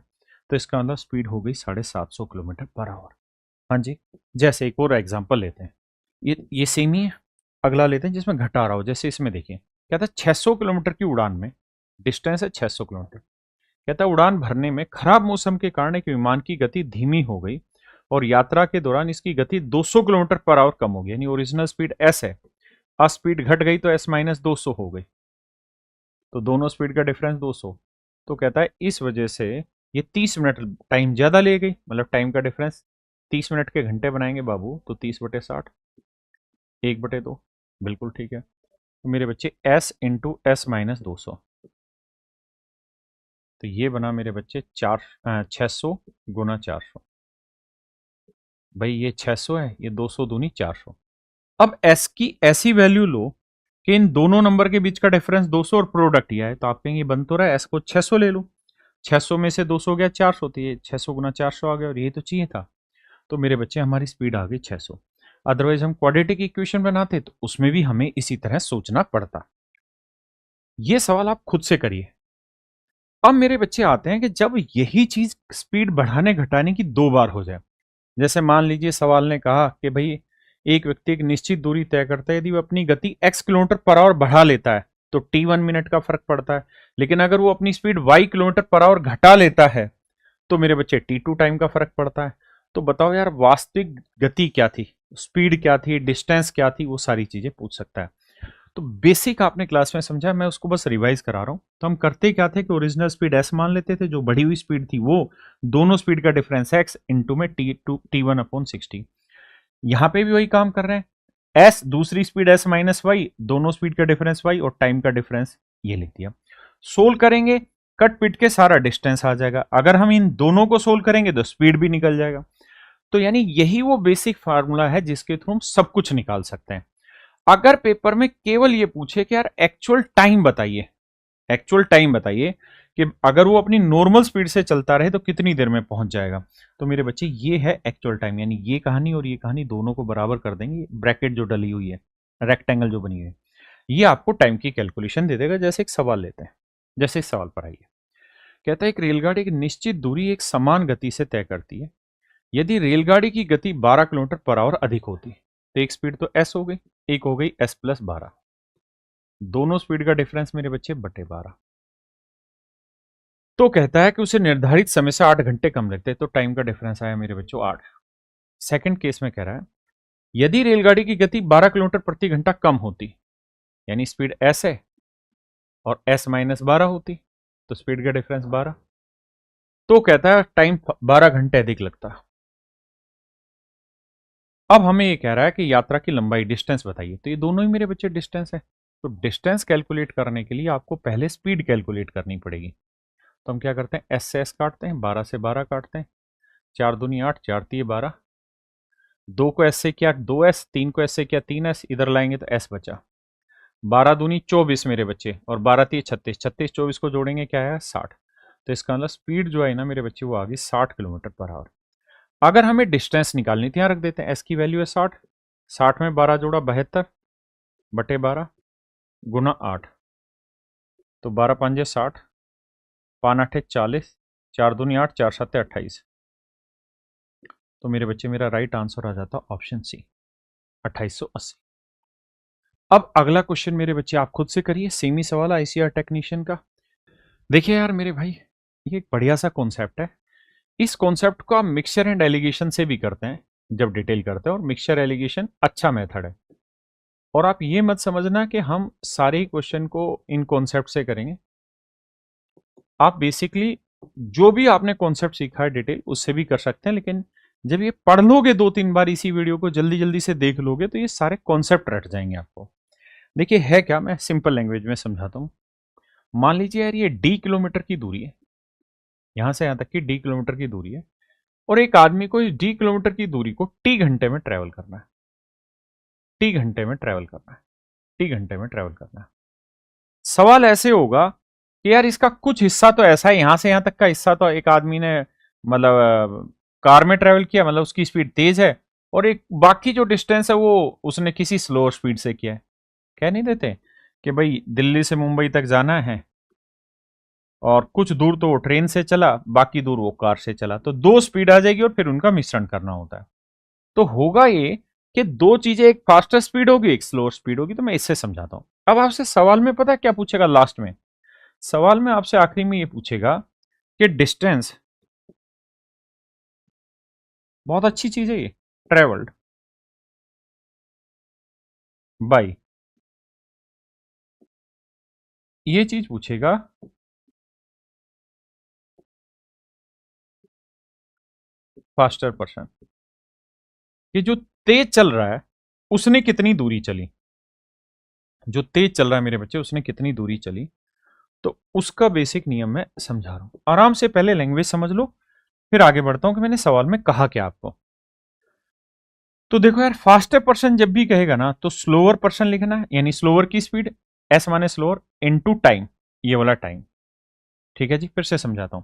S1: तो इसका मतलब स्पीड हो गई 750 किलोमीटर पर आवर। हाँ जी। जैसे एक और एग्जांपल लेते हैं, ये सेम ही है, अगला लेते हैं जिसमें घटा रहा हो। जैसे इसमें देखिए कहता है 600 किलोमीटर की उड़ान में, डिस्टेंस है 600 किलोमीटर, कहता है उड़ान भरने में खराब मौसम के कारण एक विमान की गति धीमी हो गई और यात्रा के दौरान इसकी गति 200 किलोमीटर पर आवर कम हो गई, यानी ओरिजिनल स्पीड s है, अब स्पीड घट गई तो s माइनस 200 हो गई, तो दोनों स्पीड का डिफरेंस 200। तो कहता है इस वजह से ये 30 मिनट टाइम ज्यादा ले गई, मतलब टाइम का डिफरेंस 30 मिनट के घंटे बनाएंगे बाबू, तो 30/60, 1/2, बिल्कुल ठीक है। तो मेरे बच्चे S × S - 200, तो ये बना मेरे बच्चे 600 × 400। भाई ये 600 है, ये 200 दूनी 400। अब S की ऐसी वैल्यू लो कि इन दोनों नंबर के बीच का डिफरेंस 200 और प्रोडक्ट यह है, तो आप कहेंगे बन तो रहा है, S को 600 ले लो, 600 में से 200 गया 400, तो ये 600 × 400 आ गया, और ये तो चाहिए था। तो मेरे बच्चे हमारी स्पीड आ गई 600। अदरवाइज हम क्वाड्रेटिक इक्वेशन बनाते तो उसमें भी हमें इसी तरह सोचना पड़ता। ये सवाल आप खुद से करिए। अब मेरे बच्चे आते हैं कि जब यही चीज स्पीड बढ़ाने घटाने की 2 बार हो जाए, जैसे मान लीजिए सवाल ने कहा कि भाई एक व्यक्ति एक निश्चित दूरी तय करता है, यदि वो अपनी गति x किलोमीटर/आवर बढ़ा लेता है तो t1 मिनट का फर्क पड़ता है, लेकिन अगर वो अपनी स्पीड y किलोमीटर/आवर घटा लेता है तो मेरे बच्चे t2 टाइम का फर्क पड़ता है। तो बताओ यार वास्तविक गति क्या थी, स्पीड क्या थी, डिस्टेंस क्या थी, वो सारी चीजें पूछ सकता है। तो बेसिक आपने क्लास में समझा, मैं उसको बस रिवाइज करा रहा हूं। तो हम करते क्या थे कि ओरिजिनल स्पीड s मान लेते थे, जो बढ़ी हुई स्पीड थी वो दोनों स्पीड का डिफरेंस x इंटू में t1/60। यहां पे भी वही काम कर रहे हैं, s दूसरी स्पीड s - y, दोनों स्पीड का डिफरेंस y और टाइम का डिफरेंस ये लिख दिया। सोल्व करेंगे, कट पिट के सारा डिस्टेंस आ जाएगा। अगर हम इन दोनों को सोल्व करेंगे तो स्पीड भी निकल जाएगा। तो यानी यही वो बेसिक फार्मूला है जिसके थ्रू हम सब कुछ निकाल सकते हैं। अगर पेपर में केवल ये पूछे कि यार एक्चुअल टाइम बताइए, एक्चुअल टाइम बताइए कि अगर वो अपनी नॉर्मल स्पीड से चलता रहे तो कितनी देर में पहुंच जाएगा, तो मेरे बच्चे ये है एक्चुअल टाइम। यानी ये कहानी और ये कहानी दोनों को बराबर कर देंगे, ब्रैकेट जो डली हुई है, रेक्टेंगल जो बनी हुई है, ये आपको टाइम की कैलकुलेशन दे देगा। जैसे एक सवाल लेते हैं, जैसे इस सवाल पर आइए। कहता है एक रेलगाड़ी एक निश्चित दूरी एक समान गति से तय करती है। यदि रेलगाड़ी की गति 12 किलोमीटर/आवर अधिक होती तो एक स्पीड तो s हो गई, एक हो गई s+12, दोनों स्पीड का डिफरेंस मेरे बच्चे /12। तो कहता है कि उसे निर्धारित समय से 8 घंटे कम लगते हैं, तो टाइम का डिफरेंस आया मेरे बच्चों 8। सेकंड केस में कह रहा है यदि रेलगाड़ी की गति 12 किलोमीटर प्रति घंटा कम होती, यानी स्पीड s है और s-12 होती, तो स्पीड का डिफरेंस 12, तो कहता है टाइम 12 घंटे अधिक लगता। अब हमें ये कह रहा है कि यात्रा की लंबाई, डिस्टेंस बताइए, तो ये दोनों ही मेरे बच्चे डिस्टेंस है। तो डिस्टेंस कैलकुलेट करने के लिए आपको पहले स्पीड कैलकुलेट करनी पड़ेगी। तो हम क्या करते हैं, s से s काटते हैं, 12 से 12 काटते हैं, 4 दूनी 8, 4 तिये 12, 2 को s से किया 2s, 3 को s से किया 3s, इधर लाएंगे तो s बचा, 12 दूनी 24 मेरे बच्चे, और 12 तिये 36, 36 24 को जोड़ेंगे क्या है 60। तो इसका मतलब स्पीड जो है ना मेरे बच्चे वो आ गई 60 किलोमीटर/आवर। अगर हमें डिस्टेंस निकालनी थी, यहां रख देते हैं, एस की वैल्यू है 60, 60 में 12 जोड़ा 72/12 गुना 8, तो 12 पंजे 60, 5 8 40, 4 दूनी 8, 4 7 28। तो मेरे बच्चे मेरा राइट आंसर आ जाता ऑप्शन सी, 2880। अब अगला क्वेश्चन मेरे बच्चे आप खुद से करिए, सेम ही सवाल आईसीआर टेक्नीशियन का। देखिए यार मेरे भाई, ये एक बढ़िया सा कॉन्सेप्ट है। इस कॉन्सेप्ट को आप मिक्सचर एंड एलिगेशन से भी करते हैं जब डिटेल करते हैं, और मिक्सचर एलिगेशन अच्छा मेथड है। और आप ये मत समझना कि हम सारे ही क्वेश्चन को इन कॉन्सेप्ट से करेंगे। आप बेसिकली जो भी आपने कॉन्सेप्ट सीखा है डिटेल उससे भी कर सकते हैं, लेकिन जब ये पढ़ लोगे 2-3 बार इसी वीडियो को जल्दी जल्दी से देख लोगे तो ये सारे कॉन्सेप्ट रट जाएंगे आपको। देखिए है क्या, मैं सिंपल लैंग्वेज में समझाता हूँ। मान लीजिए यार ये d किलोमीटर की दूरी है, यहां से यहां तक की d किलोमीटर की दूरी है, और एक आदमी को इस d किलोमीटर की दूरी को t घंटे में ट्रेवल करना है, t घंटे में ट्रेवल करना है, t घंटे में ट्रेवल करना है। सवाल ऐसे होगा कि यार इसका कुछ हिस्सा तो ऐसा है, यहां से यहां तक का हिस्सा तो एक आदमी ने मतलब कार में ट्रेवल किया, मतलब उसकी स्पीड तेज है, और एक बाकी जो डिस्टेंस है वो उसने किसी स्लो स्पीड से किया है। कह नहीं देते कि भाई दिल्ली से मुंबई तक जाना है और कुछ दूर तो वो ट्रेन से चला, बाकी दूर वो कार से चला, तो दो स्पीड आ जाएगी और फिर उनका मिश्रण करना होता है। तो होगा ये कि दो चीजें, एक फास्टर स्पीड होगी एक स्लो स्पीड होगी। तो मैं इससे समझाता हूं। अब आपसे सवाल में पता है क्या पूछेगा लास्ट में, सवाल में आपसे आखिरी में ये पूछेगा कि डिस्टेंस, बहुत अच्छी चीज है ये, ट्रेवल्ड बाय, ये चीज पूछेगा फास्टर पर्सन। कि जो तेज चल रहा है उसने कितनी दूरी चली, जो तेज चल रहा है मेरे बच्चे उसने कितनी दूरी चली। तो उसका बेसिक नियम मैं समझा रहा हूं, आराम से पहले लैंग्वेज समझ लो, फिर आगे बढ़ता हूं कि मैंने सवाल में कहा क्या आपको। तो देखो यार, फास्टर पर्सन जब भी कहेगा ना तो स्लोअर पर्सन लिखना है, यानी स्लोअर की स्पीड, एस माने स्लोअर, इनटू टाइम, ये वाला टाइम। ठीक है जी, फिर से समझाता हूं।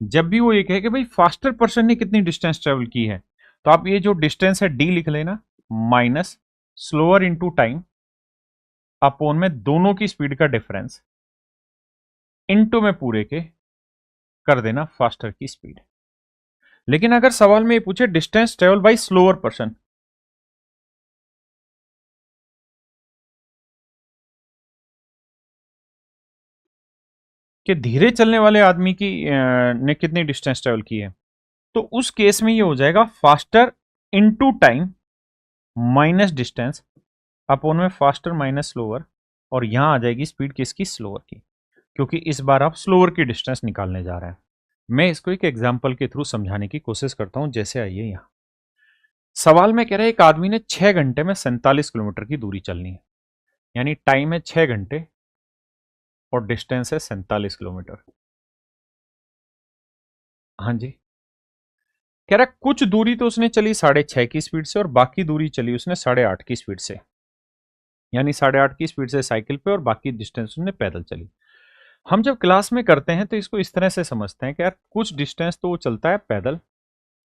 S1: जब भी वो ये कहे कि भाई फास्टर पर्सन ने कितनी डिस्टेंस ट्रेवल की है, तो आप ये जो डिस्टेंस है डी लिख लेना, minus slower into time upon में दोनों की स्पीड का डिफरेंस, इनटू में पूरे के कर देना फास्टर की स्पीड। लेकिन अगर सवाल में ये पूछे distance travel by slower person, कि धीरे चलने वाले आदमी की ने कितनी डिस्टेंस ट्रेवल की है, तो उस केस में ये हो जाएगा faster into time minus distance upon में फास्टर माइनस स्लोअर, और यहां आ जाएगी स्पीड किसकी, स्लोअर की, क्योंकि इस बार आप स्लोअर की डिस्टेंस निकालने जा रहे हैं। मैं इसको एक एग्जांपल के थ्रू समझाने की कोशिश करता हूं। जैसे आइए यहां सवाल में कह रहे हैं एक आदमी ने 6 घंटे में 47 किलोमीटर की दूरी चलनी है, यानी टाइम है 6 घंटे और डिस्टेंस है 47 किलोमीटर। हाँ जी, कह रहा कुछ दूरी तो उसने चली 6.5 की स्पीड से और बाकी दूरी चली उसने 8.5 की स्पीड से, यानी 8.5 की स्पीड से साइकिल पे और बाकी डिस्टेंस उसने पैदल चली। हम जब क्लास में करते हैं तो इसको इस तरह से समझते हैं कि यार कुछ डिस्टेंस तो वो चलता है पैदल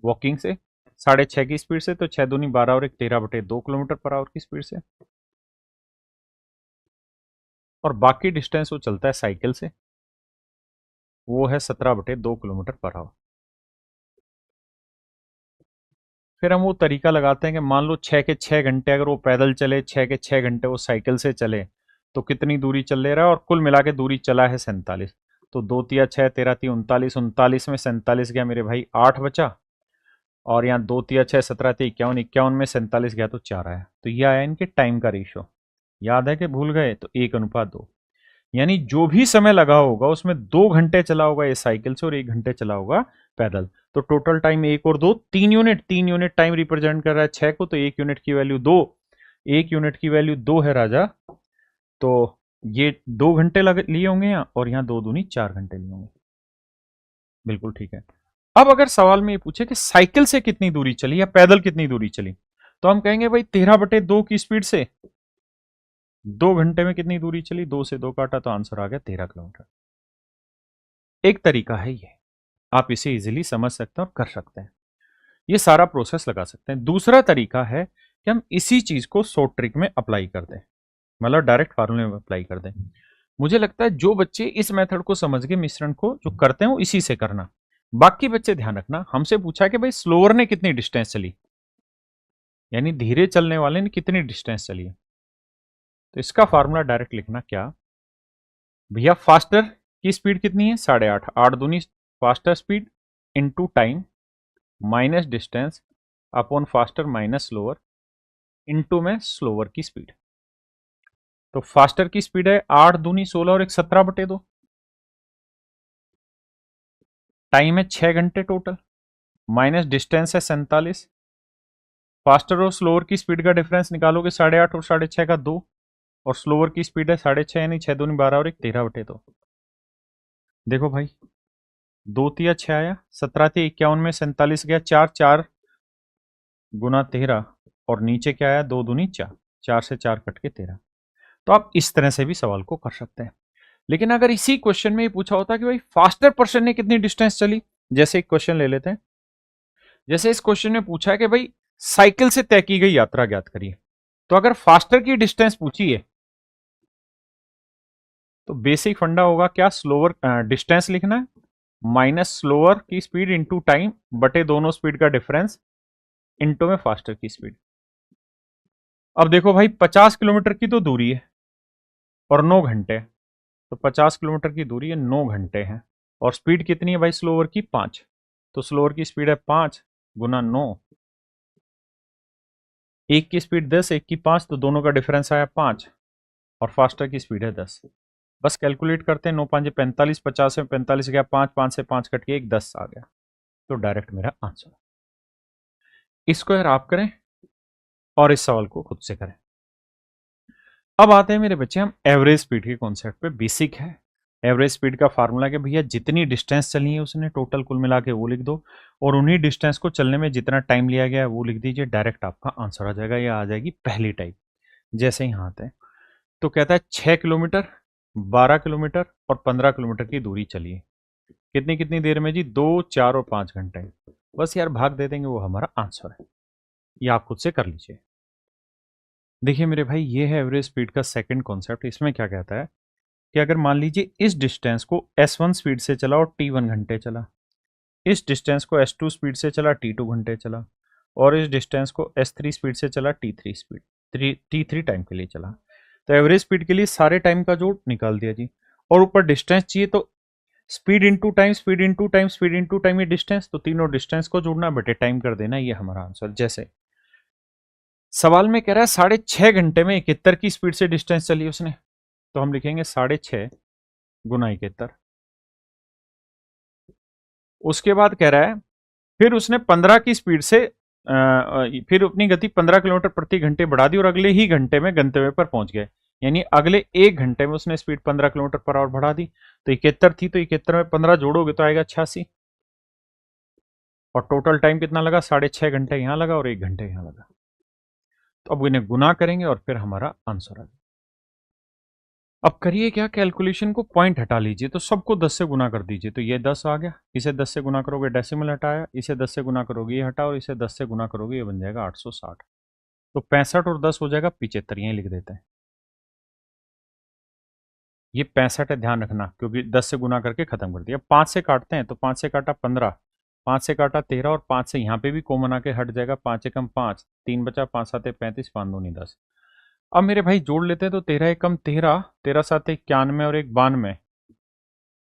S1: वॉकिंग से 6.5 की स्पीड से, तो 6 दूनी 12 और 1 13/2 किलोमीटर पर आवर की स्पीड से, और बाकी डिस्टेंस वो चलता है साइकिल से, वो है 17/2 किलोमीटर पर आवर। फिर हम वो तरीका लगाते हैं कि मान लो 6 के 6 घंटे अगर वो पैदल चले, 6 के 6 घंटे वो साइकिल से चले, तो कितनी दूरी चल ले रहा है, और कुल मिला के दूरी चला है 47। तो 2 तिया 6 13 39, 39 में 47 गया मेरे भाई 8 बचा, और यहाँ 2 तिया 6 17 51 में 47 गया तो 4 आया। तो ये आया इनके टाइम का रेशियो। याद है कि भूल गए, तो 1:2, यानी जो भी समय लगा होगा उसमें 2 घंटे चला होगा ये साइकिल से और 1 घंटे चला होगा पैदल। तो टोटल टाइम 1 और 2 3 यूनिट, 3 यूनिट टाइम रिप्रेजेंट कर रहा है 6 को, तो 1 यूनिट की वैल्यू 2, 1 यूनिट की वैल्यू 2 है राजा। तो ये 2 घंटे लगे लिए होंगे यहाँ, और यहाँ 2 दूनी 4 घंटे लिए होंगे। बिल्कुल ठीक है। अब अगर सवाल में ये पूछे कि साइकिल से कितनी दूरी चली या पैदल कितनी दूरी चली, तो हम कहेंगे भाई 13/2 की स्पीड से 2 घंटे में कितनी दूरी चली, 2 से 2 काटा तो आंसर आ गया 13 किलोमीटर। एक तरीका है ये, आप इसे इजीली समझ सकते हैं और कर सकते हैं, ये सारा प्रोसेस लगा सकते हैं। दूसरा तरीका है कि हम इसी चीज को शॉर्ट ट्रिक में अप्लाई कर दें, मतलब डायरेक्ट फार्मूले में अप्लाई कर दें। मुझे लगता है जो बच्चे इस मेथड को समझ के मिश्रण को जो करते हैं वो इसी से करना। बाकी बच्चे ध्यान रखना, हमसे पूछा कि भाई स्लोअर ने कितनी डिस्टेंस चली, यानी धीरे चलने वाले ने कितनी डिस्टेंस चली है, तो इसका फार्मूला डायरेक्ट लिखना क्या भैया, फास्टर की स्पीड कितनी है 8.5, 8 दूनी faster speed into time minus distance upon faster minus slower into में स्लोअर की स्पीड। तो फास्टर की स्पीड है 8 दूनी 16 और 1 17/2, टाइम है 6 घंटे टोटल, माइनस डिस्टेंस है 47, फास्टर और स्लोअर की स्पीड का डिफरेंस निकालोगे 8.5 और 6.5 का 2, और स्लोअर की स्पीड है 6.5, यानी 6 दूनी 12 और 1 13/2। देखो भाई 2 तिया 6 आया, 17 तिया 51 में 47 गया 4, 4 गुना 13, और नीचे क्या आया 2 दूनी 4, 4 से 4 कट के 13। तो आप इस तरह से भी सवाल को कर सकते हैं। लेकिन अगर इसी क्वेश्चन में ये पूछा होता कि भाई फास्टर पर्सन ने कितनी डिस्टेंस चली, जैसे एक क्वेश्चन ले लेते हैं, जैसे इस क्वेश्चन में पूछा है कि भाई साइकिल से तय की गई यात्रा ज्ञात करिए, तो अगर फास्टर की डिस्टेंस पूछी है तो बेसिक फंडा होगा क्या, स्लोअर डिस्टेंस लिखना है माइनस स्लोअर की स्पीड इंटू टाइम बटे दोनों स्पीड का डिफरेंस इंटू में फास्टर की स्पीड। अब देखो भाई 50 किलोमीटर की तो दूरी है और 9 घंटे, तो 50 किलोमीटर की दूरी है 9 घंटे है, और स्पीड कितनी है भाई स्लोअर की 5, तो स्लोअर की स्पीड है 5 गुना 9, एक की स्पीड 10 एक की 5, तो दोनों का डिफरेंस आया 5, और फास्टर की स्पीड है 10। बस कैलकुलेट करते हैं, 9 5 45, 50 में 45 गया 5, 5 से 5 कट के 1 10 आ गया, तो डायरेक्ट मेरा आंसर। इसको यार आप करें और इस सवाल को खुद से करें। अब आते हैं मेरे बच्चे हम एवरेज स्पीड के कॉन्सेप्ट पे। बेसिक है एवरेज स्पीड का फार्मूला कि भैया जितनी डिस्टेंस चली है उसने टोटल कुल मिला के वो लिख दो, और उन्हीं डिस्टेंस को चलने में जितना टाइम लिया गया है वो लिख दीजिए, डायरेक्ट आपका आंसर आ जाएगा। या आ जाएगी पहली टाइप। जैसे यहाँ आते हैं तो कहता है 6 किलोमीटर, 12 किलोमीटर और 15 किलोमीटर की दूरी चलिए। कितनी कितनी देर में जी? 2, 4 और 5 घंटे। बस यार भाग दे देंगे, वो हमारा आंसर है। ये आप खुद से कर लीजिए। देखिए मेरे भाई, ये है एवरेज स्पीड का सेकंड कॉन्सेप्ट। इसमें क्या कहता है कि अगर मान लीजिए इस डिस्टेंस को S1 स्पीड से चला और T1 घंटे चला, इस डिस्टेंस को S2 स्पीड से चला, T2 घंटे चला, और इस डिस्टेंस को S3 स्पीड से चला, T3 टाइम के लिए चला, तो एवरेज स्पीड के लिए सारे टाइम का जोड़ निकाल दिया जी। और ऊपर डिस्टेंस चाहिए तो speed into time, speed into time, speed into time, ये डिस्टेंस, तो तीनों डिस्टेंस को जोड़ना बटे टाइम कर देना, ये हमारा आंसर। जैसे सवाल में कह रहा है 6.5 घंटे में 71 की स्पीड से डिस्टेंस चली उसने, तो हम लिखेंगे 6.5 गुना 71। उसके बाद कह रहा है फिर उसने 15 की स्पीड से फिर अपनी गति 15 किलोमीटर प्रति घंटे बढ़ा दी और अगले ही घंटे में गंतव्य पर पहुंच गए। यानी अगले 1 घंटे में उसने स्पीड 15 किलोमीटर पर आवर बढ़ा दी। तो 71 थी, तो 71 में 15 जोड़ोगे तो आएगा 86, और टोटल टाइम कितना लगा? 6.5 घंटे यहां लगा और 1 घंटे यहां लगा। तो अब इन्हें गुना करेंगे और फिर हमारा आंसर आ जाएगा। अब करिए क्या, कैलकुलेशन को पॉइंट हटा लीजिए, तो सबको 10 से गुना कर दीजिए, तो ये 10 आ गया। इसे 10 से गुना करोगे, डेसिमल हटाया, इसे 10 से गुना करोगे, ये हटा, और इसे 10 से गुना करोगे, ये बन जाएगा 860। तो 65 और 10 हो जाएगा 75, यहीं लिख देते हैं। ये 65 है, ध्यान रखना, क्योंकि 10 से गुना करके खत्म कर दिया। 5 से काटते हैं, तो 5 से काटा 15, 5 से काटा 13, और 5 से यहाँ पे भी कॉमन आके हट जाएगा। 5 एकम 5, 3 बचा, 5 साते 35, 5 दूनी 10। अब मेरे भाई जोड़ लेते हैं, तो 13 एकम 13, 13 साते 91 और 1 92,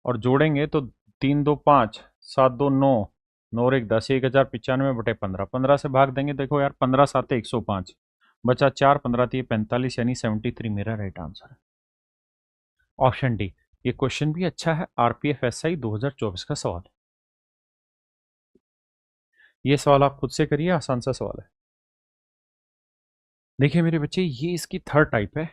S1: और जोड़ेंगे तो 3 2 5, 7 2 9, 9 और 1 10, 1095 बटे 15, 15 से भाग देंगे। देखो यार 15 साते 105, बचा 4, 15 थी 45, यानी 73 मेरा राइट आंसर है, ऑप्शन डी। ये क्वेश्चन भी अच्छा है, आरपीएफ एसआई 2024 का सवाल है। ये सवाल आप खुद से करिए, आसान सा सवाल है। देखिए मेरे बच्चे, ये इसकी थर्ड टाइप है,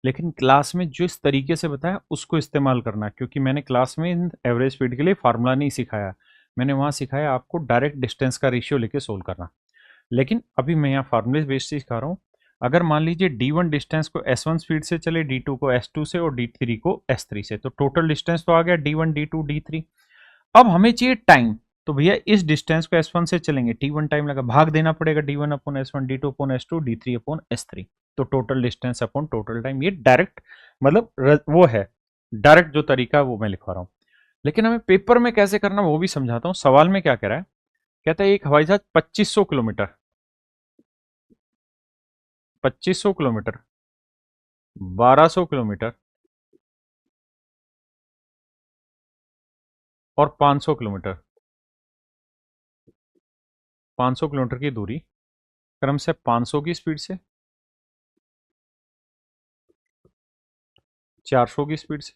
S1: लेकिन क्लास में जो इस तरीके से बताया उसको इस्तेमाल करना, क्योंकि मैंने क्लास में एवरेज स्पीड के लिए फार्मूला नहीं सिखाया, मैंने वहाँ सिखाया आपको डायरेक्ट डिस्टेंस का रेशियो लेके सोल्व करना। लेकिन अभी मैं यहाँ फार्मूले बेस्ड सिखा रहा हूँ। अगर मान लीजिए D1 डिस्टेंस को S1 स्पीड से चले, D2 को S2 से, और D3 को S3 से, तो टोटल डिस्टेंस तो आ गया D1 D2 D3। अब हमें चाहिए टाइम, तो भैया इस डिस्टेंस को S1 से चलेंगे, T1 टाइम लगा, भाग देना पड़ेगा D1 upon S1, D2 upon S2, D3 upon S3, तो total distance upon total time. ये डायरेक्ट मतलब वो है, डायरेक्ट जो तरीका है वो मैं लिखवा रहा हूँ। लेकिन हमें पेपर में कैसे करना वो भी समझाता हूँ। सवाल में क्या कह रहा है, कहता है एक हवाई जहाज 2500 किलोमीटर, 2500 किलोमीटर, 1200 किलोमीटर और 500 किलोमीटर, 500 किलोमीटर की दूरी क्रम से 500 की स्पीड से, 400 की स्पीड से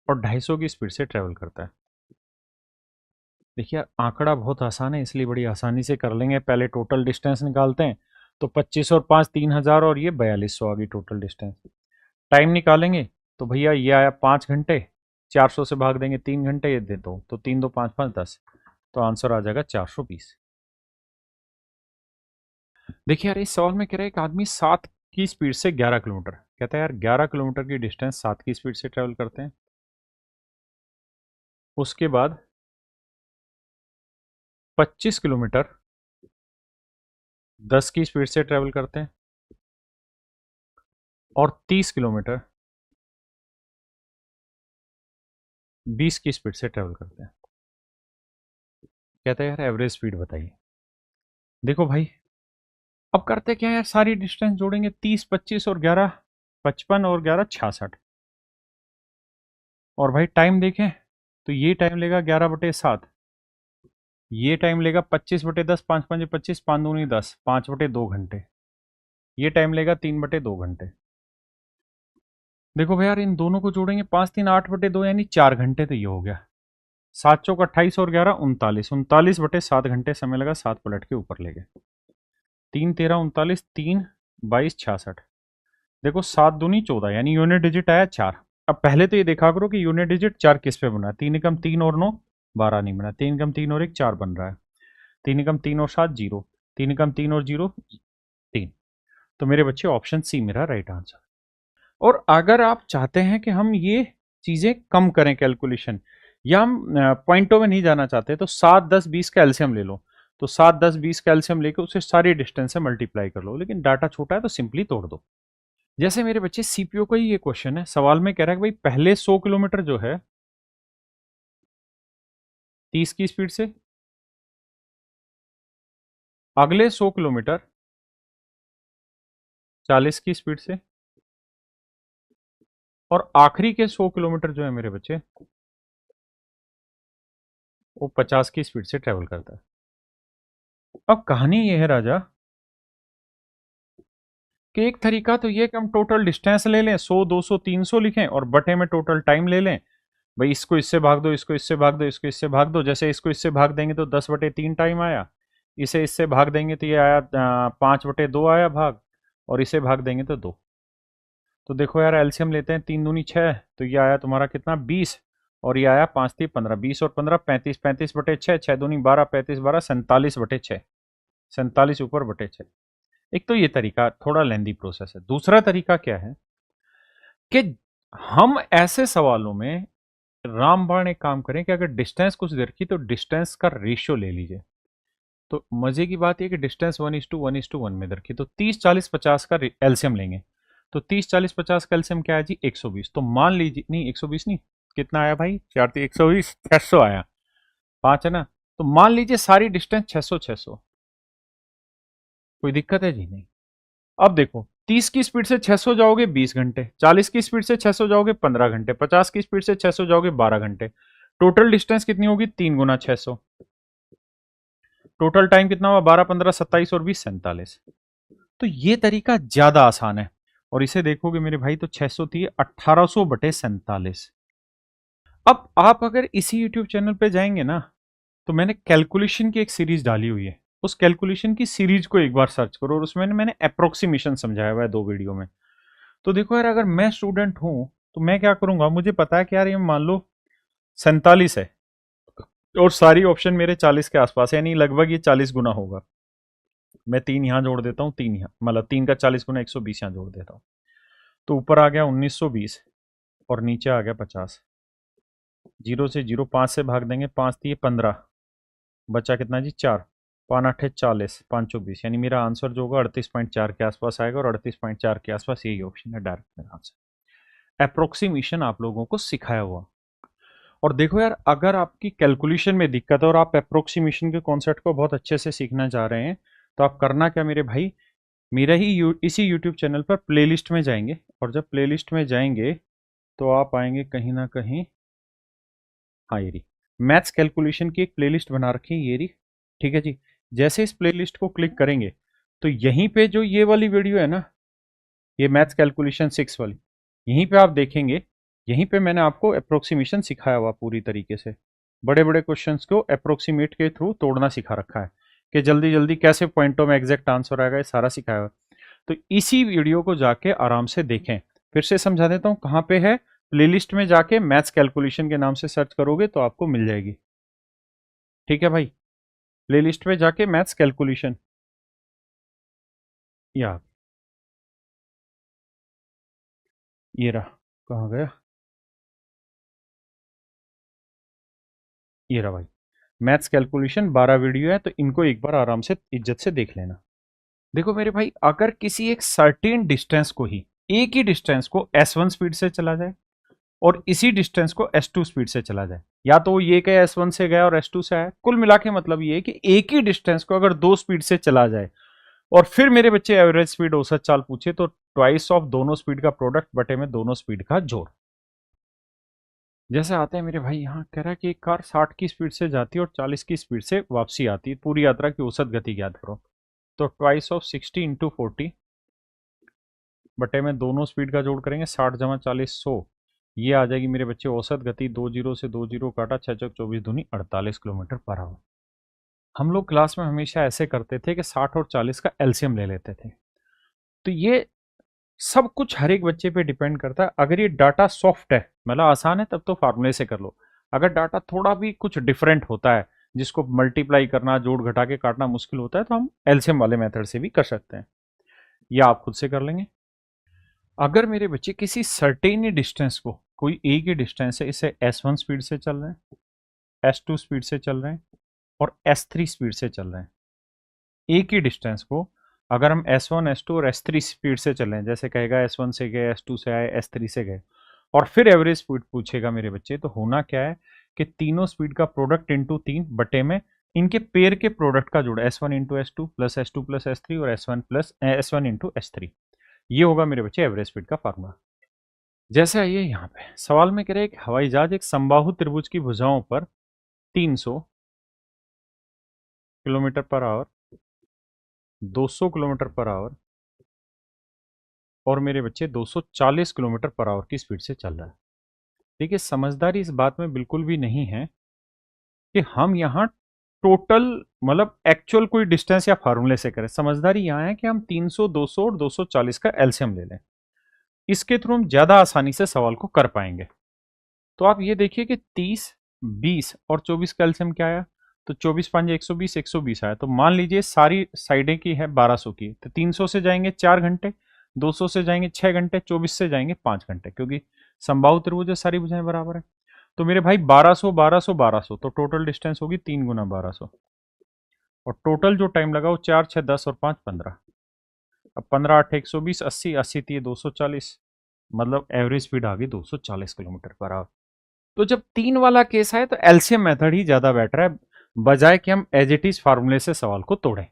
S1: और 250 की स्पीड से ट्रेवल करता है। देखिए आंकड़ा बहुत आसान है, इसलिए बड़ी आसानी से कर लेंगे। पहले टोटल डिस्टेंस निकालते हैं, तो 25 और 5 3000, और ये 4200 आ गई टोटल डिस्टेंस। टाइम निकालेंगे तो भैया ये आया 5 घंटे, 400 से भाग देंगे 3 घंटे, ये दे दो, तो 3 2 5 5 10, तो आंसर आ जाएगा 420। देखिए यार इस सवाल में कह रहा है एक आदमी 7 की स्पीड से 11 किलोमीटर, कहता है यार 11 किलोमीटर की डिस्टेंस 7 की स्पीड से ट्रेवल करते हैं। उसके बाद 25 किलोमीटर 10 की स्पीड से ट्रेवल करते हैं, और 30 किलोमीटर 20 की स्पीड से ट्रेवल करते हैं। कहता है यार एवरेज स्पीड बताइए। देखो भाई, अब करते क्या यार, सारी डिस्टेंस जोड़ेंगे, 30 25 और 11 55 और 11 66, और भाई टाइम देखें तो ये टाइम लेगा 11/7, ये टाइम लेगा 25/10, 5 5 25, 5 दूनी 10, 5/2 घंटे, ये टाइम लेगा 3/2 घंटे। देखो भाई यार इन दोनों को जोड़ेंगे, 5 3 8/2 यानी 4 घंटे, तो ये हो गया 7 चौक 28 और 11 39, 39/7 घंटे समय लगा, 7 पलट के ऊपर ले गए। 3 13 39, 3 22 66। देखो 7 दूनी 14, यानी यूनिट डिजिट आया 4। अब पहले तो ये देखा करो कि यूनिट डिजिट 4 किस पे बना है। 3 एकम 3 और 9 12 नहीं बना। 3 एकम 3 और 1 4 बन रहा है। 3 एकम 3 और 7 0। 3 एकम 3 और 0 3। तो मेरे बच्चे ऑप्शन सी मेरा राइट आंसर। और अगर आप चाहते हैं कि हम ये चीजें कम करें कैलकुलेशन, या हम पॉइंटों में नहीं जाना चाहते, तो 7 10 20 का एलसीएम ले लो। तो 7 10 20 का एलसीएम लेके उसे सारी डिस्टेंस से मल्टीप्लाई कर लो। लेकिन डाटा छोटा है तो सिंपली तोड़ दो। जैसे मेरे बच्चे सीपीयू का ही ये क्वेश्चन है, सवाल में कह रहा है कि भाई पहले 100 किलोमीटर जो है 30 की स्पीड से, अगले 100 किलोमीटर 40 की स्पीड से, और आखिरी के 100 किलोमीटर जो है मेरे बच्चे वो 50 की स्पीड से ट्रेवल करता है। अब कहानी ये है राजा कि एक तरीका तो ये कि हम टोटल डिस्टेंस ले लें, 100 200 300 लिखें और बटे में टोटल टाइम ले लें। भाई इसको इससे भाग दो, इसको इससे भाग दो, इसको इससे भाग दो। जैसे इसको इससे भाग देंगे तो 10/3 टाइम आया। इसे इससे भाग देंगे तो ये आया 5/2 आया भाग। और इसे भाग देंगे तो 2। तो देखो यार एलसीएम लेते हैं, 3 दूनी 6, तो ये आया तुम्हारा कितना 20। और ये आया 5 3 15, 20 और 15 35, 35/6, 6 दूनी 12, 35 12 47/6, 47 ऊपर बटे 6। एक तो ये तरीका थोड़ा लेंदी प्रोसेस है। दूसरा तरीका क्या है कि हम ऐसे सवालों में रामबाण एक काम करें कि अगर डिस्टेंस कुछ देर की तो डिस्टेंस का रेशियो ले लीजिए। तो मजे की बात यह कि डिस्टेंस 1:1:1 में दर की, तो 30 40 50 का एलसीएम लेंगे। तो 30 40 50 का एलसीएम क्या है जी 120। तो मान लीजिए, नहीं 120 नहीं, कितना आया भाई 4 120 600 आया, 5 है ना। तो मान लीजिए सारी डिस्टेंस 600 600। कोई दिक्कत है जी नहीं। अब देखो 30 की स्पीड से 600 जाओगे 20 घंटे, 40 की स्पीड से 600 जाओगे 15 घंटे, 50 की स्पीड से 600 जाओगे 12 घंटे। टोटल डिस्टेंस कितनी होगी 3 × 600। टोटल टाइम कितना हुआ 12 15 27 और 20 47। तो ये तरीका ज्यादा आसान है। और इसे देखोगे मेरे भाई तो 600 थी 1800/47। अब आप अगर इसी यूट्यूब चैनल पे जाएंगे ना, तो मैंने कैलकुलेशन की एक सीरीज डाली हुई है। उस कैलकुलेशन की सीरीज को एक बार सर्च करो, और उसमें मैंने अप्रोक्सीमेशन समझाया हुआ है 2 वीडियो में। तो देखो यार अगर मैं स्टूडेंट हूं तो मैं क्या करूंगा, मुझे पता है कि यार ये मान लो 47 है और सारी ऑप्शन मेरे 40 के आसपास है, यानी लगभग ये 40 गुना होगा। मैं 3 यहां जोड़ देता हूं, 3 यहाँ, मतलब 3 का 40 गुना 120 यहां जोड़ देता हूं। तो ऊपर आ गया 1920 और नीचे आ गया 50। 0 से 0 5 से भाग देंगे, 5 दिए 15, बचा कितना जी 4, 5 8 40, 5 20, यानी मेरा आंसर जो होगा 38.4 के आसपास आएगा। और 38.4 के आसपास यही ऑप्शन है डायरेक्ट मेरा आंसर। अप्रोक्सीमेशन आप लोगों को सिखाया हुआ। और देखो यार अगर आपकी कैलकुलेशन में दिक्कत है और आप अप्रोक्सीमेशन के कॉन्सेप्ट को बहुत अच्छे से सीखना चाह रहे हैं, तो आप करना क्या मेरे भाई, मेरा ही इसी यूट्यूब चैनल पर प्लेलिस्ट में जाएंगे। और जब प्लेलिस्ट में जाएंगे तो आप आएंगे कहीं ना कहीं, हाँ ये रही, मैथ्स कैलकुलेशन की एक प्लेलिस्ट बना रखी है ये रही। ठीक है जी। जैसे इस प्लेलिस्ट को क्लिक करेंगे तो यहीं पे जो ये वाली वीडियो है ना, ये मैथ्स कैलकुलेशन 6 वाली, यहीं पे आप देखेंगे, यहीं पे मैंने आपको अप्रोक्सीमेशन सिखाया हुआ पूरी तरीके से। बड़े बड़े क्वेश्चंस को अप्रोक्सीमेट के थ्रू तोड़ना सिखा रखा है कि जल्दी जल्दी कैसे पॉइंटों में एग्जैक्ट आंसर आएगा, ये सारा सिखाया हुआ है। तो इसी वीडियो को जाके आराम से देखें। फिर से समझा देता हूँ कहाँ पे है। प्लेलिस्ट में जाके मैथ्स कैलकुलेशन के नाम से सर्च करोगे तो आपको मिल जाएगी। ठीक है भाई, प्लेलिस्ट में जाके मैथ्स कैलकुलेशन, या ये रहा, कहाँ गया, ये रहा भाई। मैथ्स कैलकुलेशन 12 वीडियो है, तो इनको एक बार आराम से इज्जत से देख लेना। देखो मेरे भाई अगर किसी एक सर्टेन डिस्टेंस को ही, एक ही डिस्टेंस को S1 स्पीड से चला जाए और इसी डिस्टेंस को S2 स्पीड से चला जाए, या तो ये कहे S1 से गया और S2 से आया, कुल मिला के मतलब ये है कि एक ही डिस्टेंस को अगर 2 स्पीड से चला जाए और फिर मेरे बच्चे एवरेज स्पीड औसत चाल पूछे, तो ट्वाइस ऑफ दोनों स्पीड का प्रोडक्ट बटे में दोनों स्पीड का जोड़। जैसे आते हैं मेरे भाई, यहाँ कह रहा है कि एक कार 60 की स्पीड से जाती है और 40 की स्पीड से वापसी आती है, पूरी यात्रा की औसत गति ज्ञात करो। तो ट्वाइस ऑफ 60 × 40 बटे में दोनों स्पीड का जोड़ करेंगे, 60 जमा 40 100, ये आ जाएगी मेरे बच्चे औसत गति। 2 0 से 2 0 काटा, 6 चौक 24 दूनी 48 किलोमीटर पर आवर। हम लोग क्लास में हमेशा ऐसे करते थे कि 60 और 40 का एलसीएम ले लेते थे। तो ये सब कुछ हर एक बच्चे पे डिपेंड करता है। अगर ये डाटा सॉफ्ट है, मतलब आसान है, तब तो फार्मूले से कर लो। अगर डाटा थोड़ा भी कुछ डिफरेंट होता है, जिसको मल्टीप्लाई करना, जोड़ घटा के काटना मुश्किल होता है, तो हम एलसीएम वाले मेथड से भी कर सकते हैं, या आप खुद से कर लेंगे। अगर मेरे बच्चे किसी सर्टेन डिस्टेंस को, कोई ए की डिस्टेंस है, इसे S1 स्पीड से चल रहे हैं, S2 स्पीड से चल रहे हैं और S3 स्पीड से चल रहे हैं। ए की डिस्टेंस को अगर हम S1, S2 और S3 स्पीड से चल रहे हैं, जैसे कहेगा S1 से गए, S2 से आए, S3 से गए, और फिर एवरेज स्पीड पूछेगा मेरे बच्चे, तो होना क्या है कि तीनों स्पीड का प्रोडक्ट इंटू 3 बटे में इनके पेयर के प्रोडक्ट का जोड़, S1 into S2 plus S2 plus S3 और S1 इंटू S3, ये होगा मेरे बच्चे एवरेज स्पीड का फार्मूला। जैसे आइए यहाँ पे सवाल में कह रहे हैं कि हवाई जहाज एक समबाहु त्रिभुज की भुजाओं पर 300 kilometre per hour, 200 kilometre per hour और मेरे बच्चे 240 किलोमीटर पर आवर की स्पीड से चल रहा है। देखिए, समझदारी इस बात में बिल्कुल भी नहीं है कि हम यहाँ टोटल, मतलब एक्चुअल कोई डिस्टेंस या फार्मूले से करें। समझदारी यहाँ है कि हम 300, 200 और 240 का एलसीएम ले लें। इसके थ्रू हम ज्यादा आसानी से सवाल को कर पाएंगे। तो आप ये देखिए कि 30, 20 और 24 का एलसीएम क्या आया, तो 24 5 120, 120 आया। तो मान लीजिए सारी साइडें की है 1200 की, तो 300 से जाएंगे 4 घंटे, 200 से जाएंगे 6 घंटे, 24 से जाएंगे 5 घंटे, क्योंकि समबाहु त्रिभुज है, सारी भुजाएं बराबर है। तो मेरे भाई 1200, 1200, 1200, तो टोटल डिस्टेंस होगी 3 गुना 1200, और टोटल जो टाइम लगा वो 4 6 10 और 5 15। अब 15 8 120, 80 80 3 240, मतलब एवरेज स्पीड आ गई 240 किलोमीटर पर आवर। तो जब 3 वाला केस आए तो एलसीएम मेथड ही ज्यादा बेटर है, बजाय कि हम एज इट इज फार्मूले से सवाल को तोड़ें।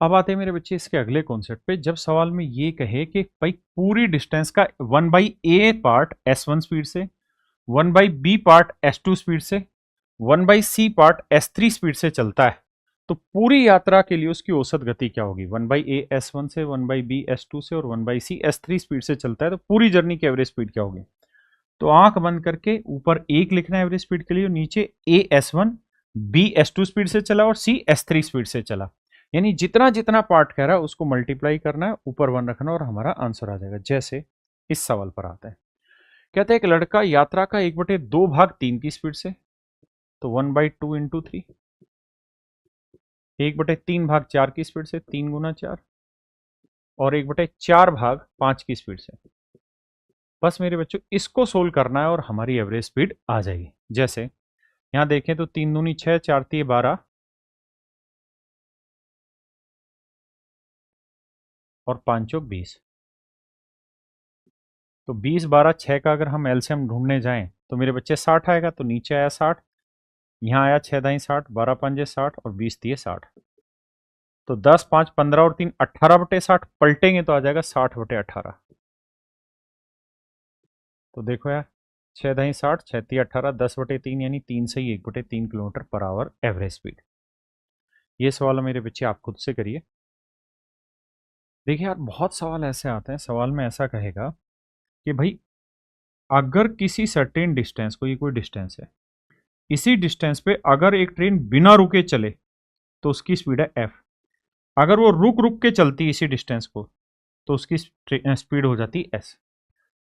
S1: अब आते हैं मेरे बच्चे इसके अगले कॉन्सेप्ट पे। जब सवाल में ये कहे कि भाई पूरी डिस्टेंस का 1/a पार्ट S1 स्पीड से, 1/b पार्ट S2 स्पीड से, 1/c पार्ट S3 स्पीड से चलता है, तो पूरी यात्रा के लिए उसकी औसत गति क्या होगी। 1/a S1 से, 1/b S2 से और 1/c S3 स्पीड से चलता है, तो पूरी जर्नी की एवरेज स्पीड क्या होगी। तो आंख बंद करके ऊपर 1 लिखना है एवरेज स्पीड के लिए, और नीचे A S1, B S2 speed से चला और C S3 स्पीड से चला। यानी जितना जितना पार्ट कह रहा है उसको मल्टीप्लाई करना है, ऊपर 1 रखना, और हमारा आंसर आ जाएगा। जैसे इस सवाल पर आता है, कहते हैं एक लड़का यात्रा का 1/2 भाग 3 की स्पीड से, तो 1/2 इंटू 3, 1/3 भाग 4 की स्पीड से, 3 गुना 4, और 1/4 भाग 5 की स्पीड से। बस मेरे बच्चों इसको सोल्व करना है और हमारी एवरेज स्पीड आ जाएगी। जैसे यहां देखें तो 3 दूनी 6, 4 तीय 12 और 5 चौक 20। तो 20 12 6 का अगर हम एलसीएम ढूंढने जाएं तो मेरे बच्चे 60 आएगा, तो नीचे आया 60, यहाँ आया 6 दाई 60, 12 पंजे 60 और 20 तीय 60। तो 10 5 15 और 3 18/60, पलटेंगे तो आ जाएगा 60/18। तो देखो यार, 6 दाई 60, 6 तीय 18, 10/3, यानी 3 से ही 1/3 kilometre per hour average speed. ये सवाल मेरे बच्चे आप खुद से करिए। देखिए यार, बहुत सवाल ऐसे आते हैं, सवाल में ऐसा कहेगा कि भाई अगर किसी सर्टेन डिस्टेंस को, ये कोई डिस्टेंस है, इसी डिस्टेंस पे अगर एक ट्रेन बिना रुके चले तो उसकी स्पीड है एफ। अगर वो रुक रुक के चलती है इसी डिस्टेंस को, तो उसकी स्पीड हो जाती है एस।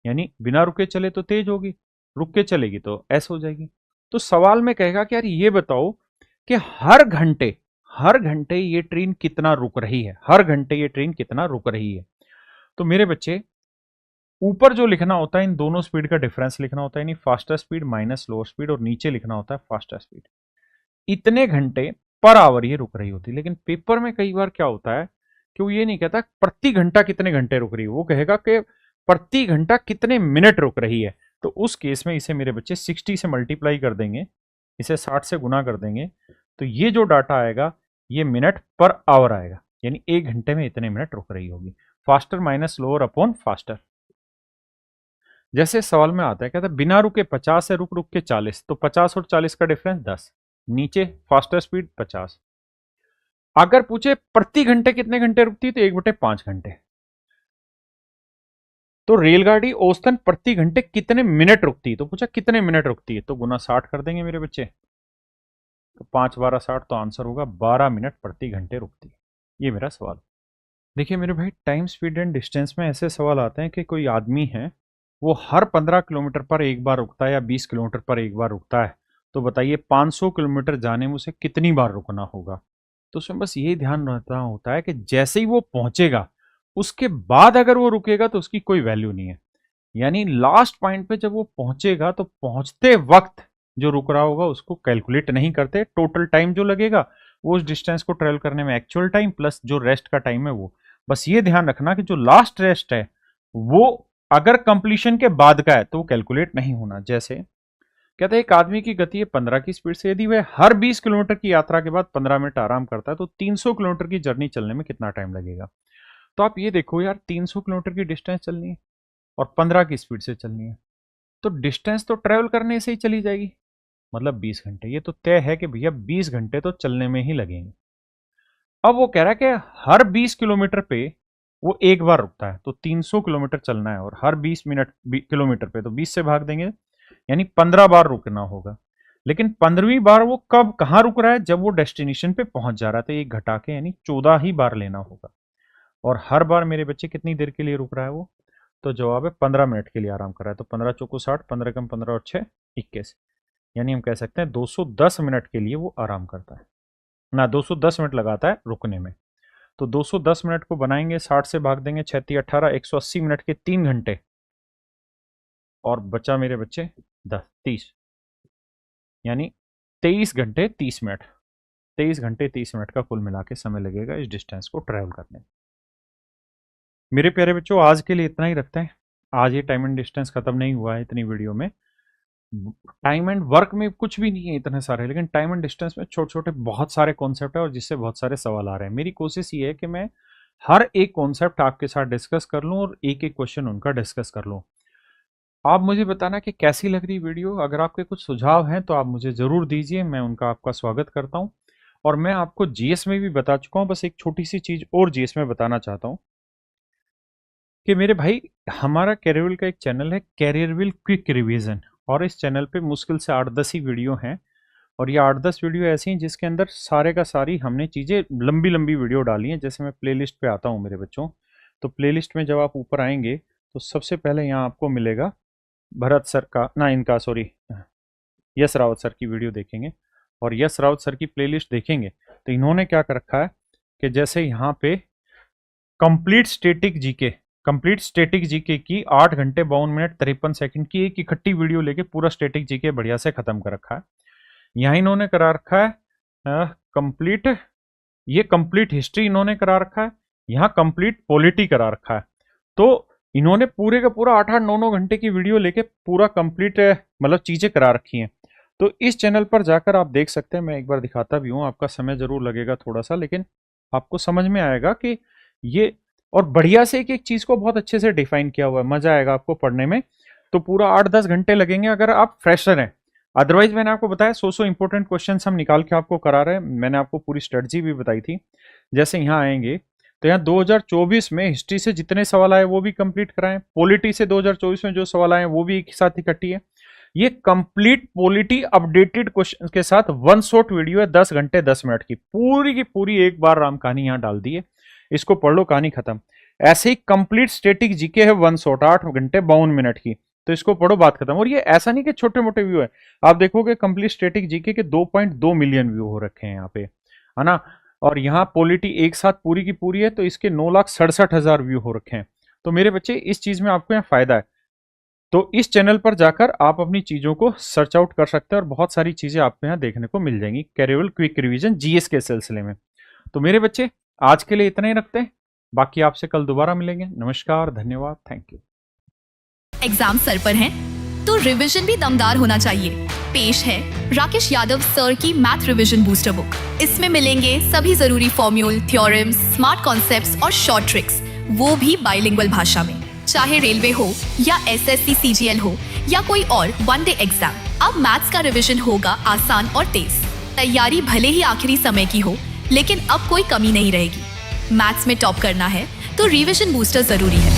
S1: यानी बिना रुके चले तो तेज होगी, रुक के चलेगी तो एस हो जाएगी। तो सवाल में कहेगा कि यार ये बताओ कि हर घंटे ये ट्रेन कितना रुक रही है, हर घंटे ये ट्रेन कितना रुक रही है। तो मेरे बच्चे ऊपर जो लिखना होता है इन दोनों स्पीड का डिफरेंस लिखना होता है, यानी faster speed minus slower speed, और नीचे लिखना होता है फास्टर स्पीड। इतने घंटे पर आवर ये रुक रही होती है। लेकिन पेपर में कई बार क्या होता है कि वो ये नहीं कहता प्रति घंटा कितने घंटे रुक रही है, वो कहेगा कि प्रति घंटा कितने मिनट रुक रही है। तो उस केस में इसे मेरे बच्चे 60 से मल्टीप्लाई कर देंगे, इसे 60 से गुना कर देंगे, तो ये जो डाटा आएगा ये मिनट पर आवर आएगा, यानी 1 घंटे में इतने मिनट रुक रही होगी। Faster minus slower upon faster. जैसे सवाल में आता है, कहता है बिना रुके 50 से रुक रुक के 40, तो 50 और 40 का डिफरेंस 10, नीचे फास्टर स्पीड 50। अगर पूछे प्रति घंटे कितने घंटे रुकती है, तो 1/5 घंटे। तो रेलगाड़ी औसतन प्रति घंटे कितने मिनट रुकती है, तो पूछा कितने मिनट रुकती है, तो गुना 60 कर देंगे मेरे बच्चे। 5 12 60 तो आंसर होगा 12 मिनट प्रति घंटे रुकती है। ये मेरा सवाल। देखिए मेरे भाई, टाइम स्पीड एंड डिस्टेंस में ऐसे सवाल आते हैं कि कोई आदमी है वो हर 15 किलोमीटर पर एक बार रुकता है या 20 किलोमीटर पर एक बार रुकता है, तो बताइए 500 किलोमीटर जाने में उसे कितनी बार रुकना होगा। तो उसमें बस यही ध्यान रखना होता है कि जैसे ही वो पहुंचेगा उसके बाद अगर वो रुकेगा तो उसकी कोई वैल्यू नहीं है। यानी लास्ट पॉइंट पे जब वो पहुंचेगा तो पहुंचते वक्त जो रुक रहा होगा उसको कैलकुलेट नहीं करते, टोटल टाइम जो लगेगा वो उस डिस्टेंस को ट्रेवल करने में एक्चुअल टाइम प्लस जो रेस्ट का टाइम है वो। बस ये ध्यान रखना कि जो लास्ट रेस्ट है वो अगर कंप्लीशन के बाद का है तो वो कैलकुलेट नहीं होना। जैसे कहते हैं एक आदमी की गति है 15 की स्पीड से, यदि वह हर 20 किलोमीटर की यात्रा के बाद 15 मिनट आराम करता है तो 300 किलोमीटर की जर्नी चलने में कितना टाइम लगेगा। तो आप ये देखो यार, 300 किलोमीटर की डिस्टेंस चलनी है और 15 की स्पीड से चलनी है, तो डिस्टेंस तो ट्रेवल करने से ही चली जाएगी, मतलब 20 घंटे। ये तो तय है कि भैया 20 घंटे तो चलने में ही लगेंगे। अब वो कह रहा है कि हर 20 किलोमीटर पे वो एक बार रुकता है, तो 300 किलोमीटर चलना है और हर 20 मिनट किलोमीटर पे तो 20 से भाग देंगे, यानी 15 बार रुकना होगा। लेकिन 15वीं बार वो कब कहाँ रुक रहा है, जब वो डेस्टिनेशन पे पहुंच जा रहा है, तो ये घटा के यानी 14 ही बार लेना होगा। और हर बार मेरे बच्चे कितनी देर के लिए रुक रहा है वो, तो जवाब है 15 मिनट के लिए आराम कर रहा है। तो 15 चौको 60, 15 कम 15 और 6 21, यानी हम कह सकते हैं 210 मिनट के लिए वो आराम करता है ना, 210 मिनट लगाता है रुकने में। तो 210 मिनट को बनाएंगे, 60 से भाग देंगे, 6 3 18, 180 मिनट के 3 घंटे और बचा मेरे बच्चे 10 30, यानी 23 घंटे 30 मिनट, 23 घंटे 30 मिनट का कुल मिला के समय लगेगा इस डिस्टेंस को ट्रैवल करने में। मेरे प्यारे बच्चों, आज के लिए इतना ही रखते हैं। आज ये टाइम एंड डिस्टेंस खत्म नहीं हुआ है इतनी वीडियो में। टाइम एंड वर्क में कुछ भी नहीं है इतने सारे, लेकिन टाइम एंड डिस्टेंस में छोटे छोटे बहुत सारे कॉन्सेप्ट है और जिससे बहुत सारे सवाल आ रहे हैं। मेरी कोशिश ये है कि मैं हर एक कॉन्सेप्ट आपके साथ डिस्कस कर लूं और एक एक क्वेश्चन उनका डिस्कस कर लूं। आप मुझे बताना कि कैसी लग रही वीडियो। अगर आपके कुछ सुझाव हैं तो आप मुझे ज़रूर दीजिए, मैं उनका आपका स्वागत करता हूं। और मैं आपको जीएस में भी बता चुका हूं, बस एक छोटी सी चीज़ और जीएस में बताना चाहता हूं कि मेरे भाई, हमारा कैरियरविल का एक चैनल है कैरियरविल क्विक रिवीजन, और इस चैनल पे मुश्किल से 8-10 ही वीडियो हैं। और ये 8-10 वीडियो ऐसी हैं जिसके अंदर सारे का सारी हमने चीज़ें लंबी लंबी वीडियो डाली हैं। जैसे मैं प्लेलिस्ट पे आता हूँ मेरे बच्चों, तो प्लेलिस्ट में जब आप ऊपर आएंगे तो सबसे पहले यहाँ आपको मिलेगा भरत सर का, ना इनका सॉरी, यश रावत सर की वीडियो देखेंगे। और यश रावत सर की प्लेलिस्ट देखेंगे तो इन्होंने क्या कर रखा है कि जैसे यहाँ पे कंप्लीट स्टैटिक जीके की 8 घंटे 52 मिनट 53 सेकंड की एक इकट्ठी वीडियो लेके पूरा स्टैटिक जीके बढ़िया से खत्म कर रखा है। यहाँ इन्होंने करा रखा है कंप्लीट हिस्ट्री इन्होंने करा रखा है, यहाँ कंप्लीट पॉलिटी करा रखा है। तो इन्होंने पूरे का पूरा 8-8 9-9 घंटे की वीडियो लेके पूरा कंप्लीट मतलब चीजें करा रखी हैं। तो इस चैनल पर जाकर आप देख सकते हैं। मैं एक बार दिखाता भी हूँ, आपका समय जरूर लगेगा थोड़ा सा, लेकिन आपको समझ में आएगा कि ये, और बढ़िया से एक एक चीज को बहुत अच्छे से डिफाइन किया हुआ है, मजा आएगा आपको पढ़ने में। तो पूरा 8-10 घंटे लगेंगे अगर आप फ्रेशर हैं। अदरवाइज मैंने आपको बताया 100 इंपॉर्टेंट क्वेश्चन हम निकाल के आपको करा रहे हैं। मैंने आपको पूरी स्ट्रेटजी भी बताई थी। जैसे यहाँ आएंगे तो यहाँ 2024 में हिस्ट्री से जितने सवाल आए वो भी कंप्लीट कराएं, पॉलिटी से 2024 में जो सवाल आए वो भी एक साथ इकट्ठी है। ये कंप्लीट पॉलिटी अपडेटेड क्वेश्चन के साथ वन शॉट वीडियो है, 10 घंटे 10 मिनट की पूरी एक बार राम कहानी यहाँ डाल दी है। इसको पढ़ लो, कहानी खत्म। ऐसे ही कंप्लीट स्टैटिक जीके है वन शॉट 8 घंटे 52 मिनट की, तो इसको पढ़ो, बात खत्म। और ये ऐसा नहीं कि छोटे मोटे व्यू है, आप देखोगे कंप्लीट स्टैटिक जीके के 2.2 मिलियन व्यू हो रखे हैं यहाँ पे, है ना। और यहाँ पॉलिटी एक साथ पूरी की पूरी है तो इसके 9,67,000 व्यू हो रखे हैं। तो मेरे बच्चे, इस चीज में आपको यहाँ फायदा है। तो इस चैनल पर जाकर आप अपनी चीजों को सर्च आउट कर सकते हैं और बहुत सारी चीजें आपको यहाँ देखने को मिल जाएंगी कैरियरविल क्विक रिवीजन जीएस के सिलसिले में। तो मेरे बच्चे, आज के लिए इतना ही रखते हैं, बाकी आपसे कल दोबारा मिलेंगे। नमस्कार, धन्यवाद, थैंक यू।
S2: एग्जाम सर पर हैं तो रिवीजन भी दमदार होना चाहिए। पेश है राकेश यादव सर की मैथ रिवीजन बूस्टर बुक। इसमें मिलेंगे सभी जरूरी फॉर्म्यूल, थ्योरम्स, स्मार्ट कॉन्सेप्ट्स और शॉर्ट ट्रिक्स, वो भी बाइलिंगुअल भाषा में। चाहे रेलवे हो या एसएससी सीजीएल हो या कोई और वनडे एग्जाम, अब मैथ्स का रिवीजन होगा आसान और तेज। तैयारी भले ही आखिरी समय की हो, लेकिन अब कोई कमी नहीं रहेगी। मैथ्स में टॉप करना है तो रिवीजन बूस्टर जरूरी है।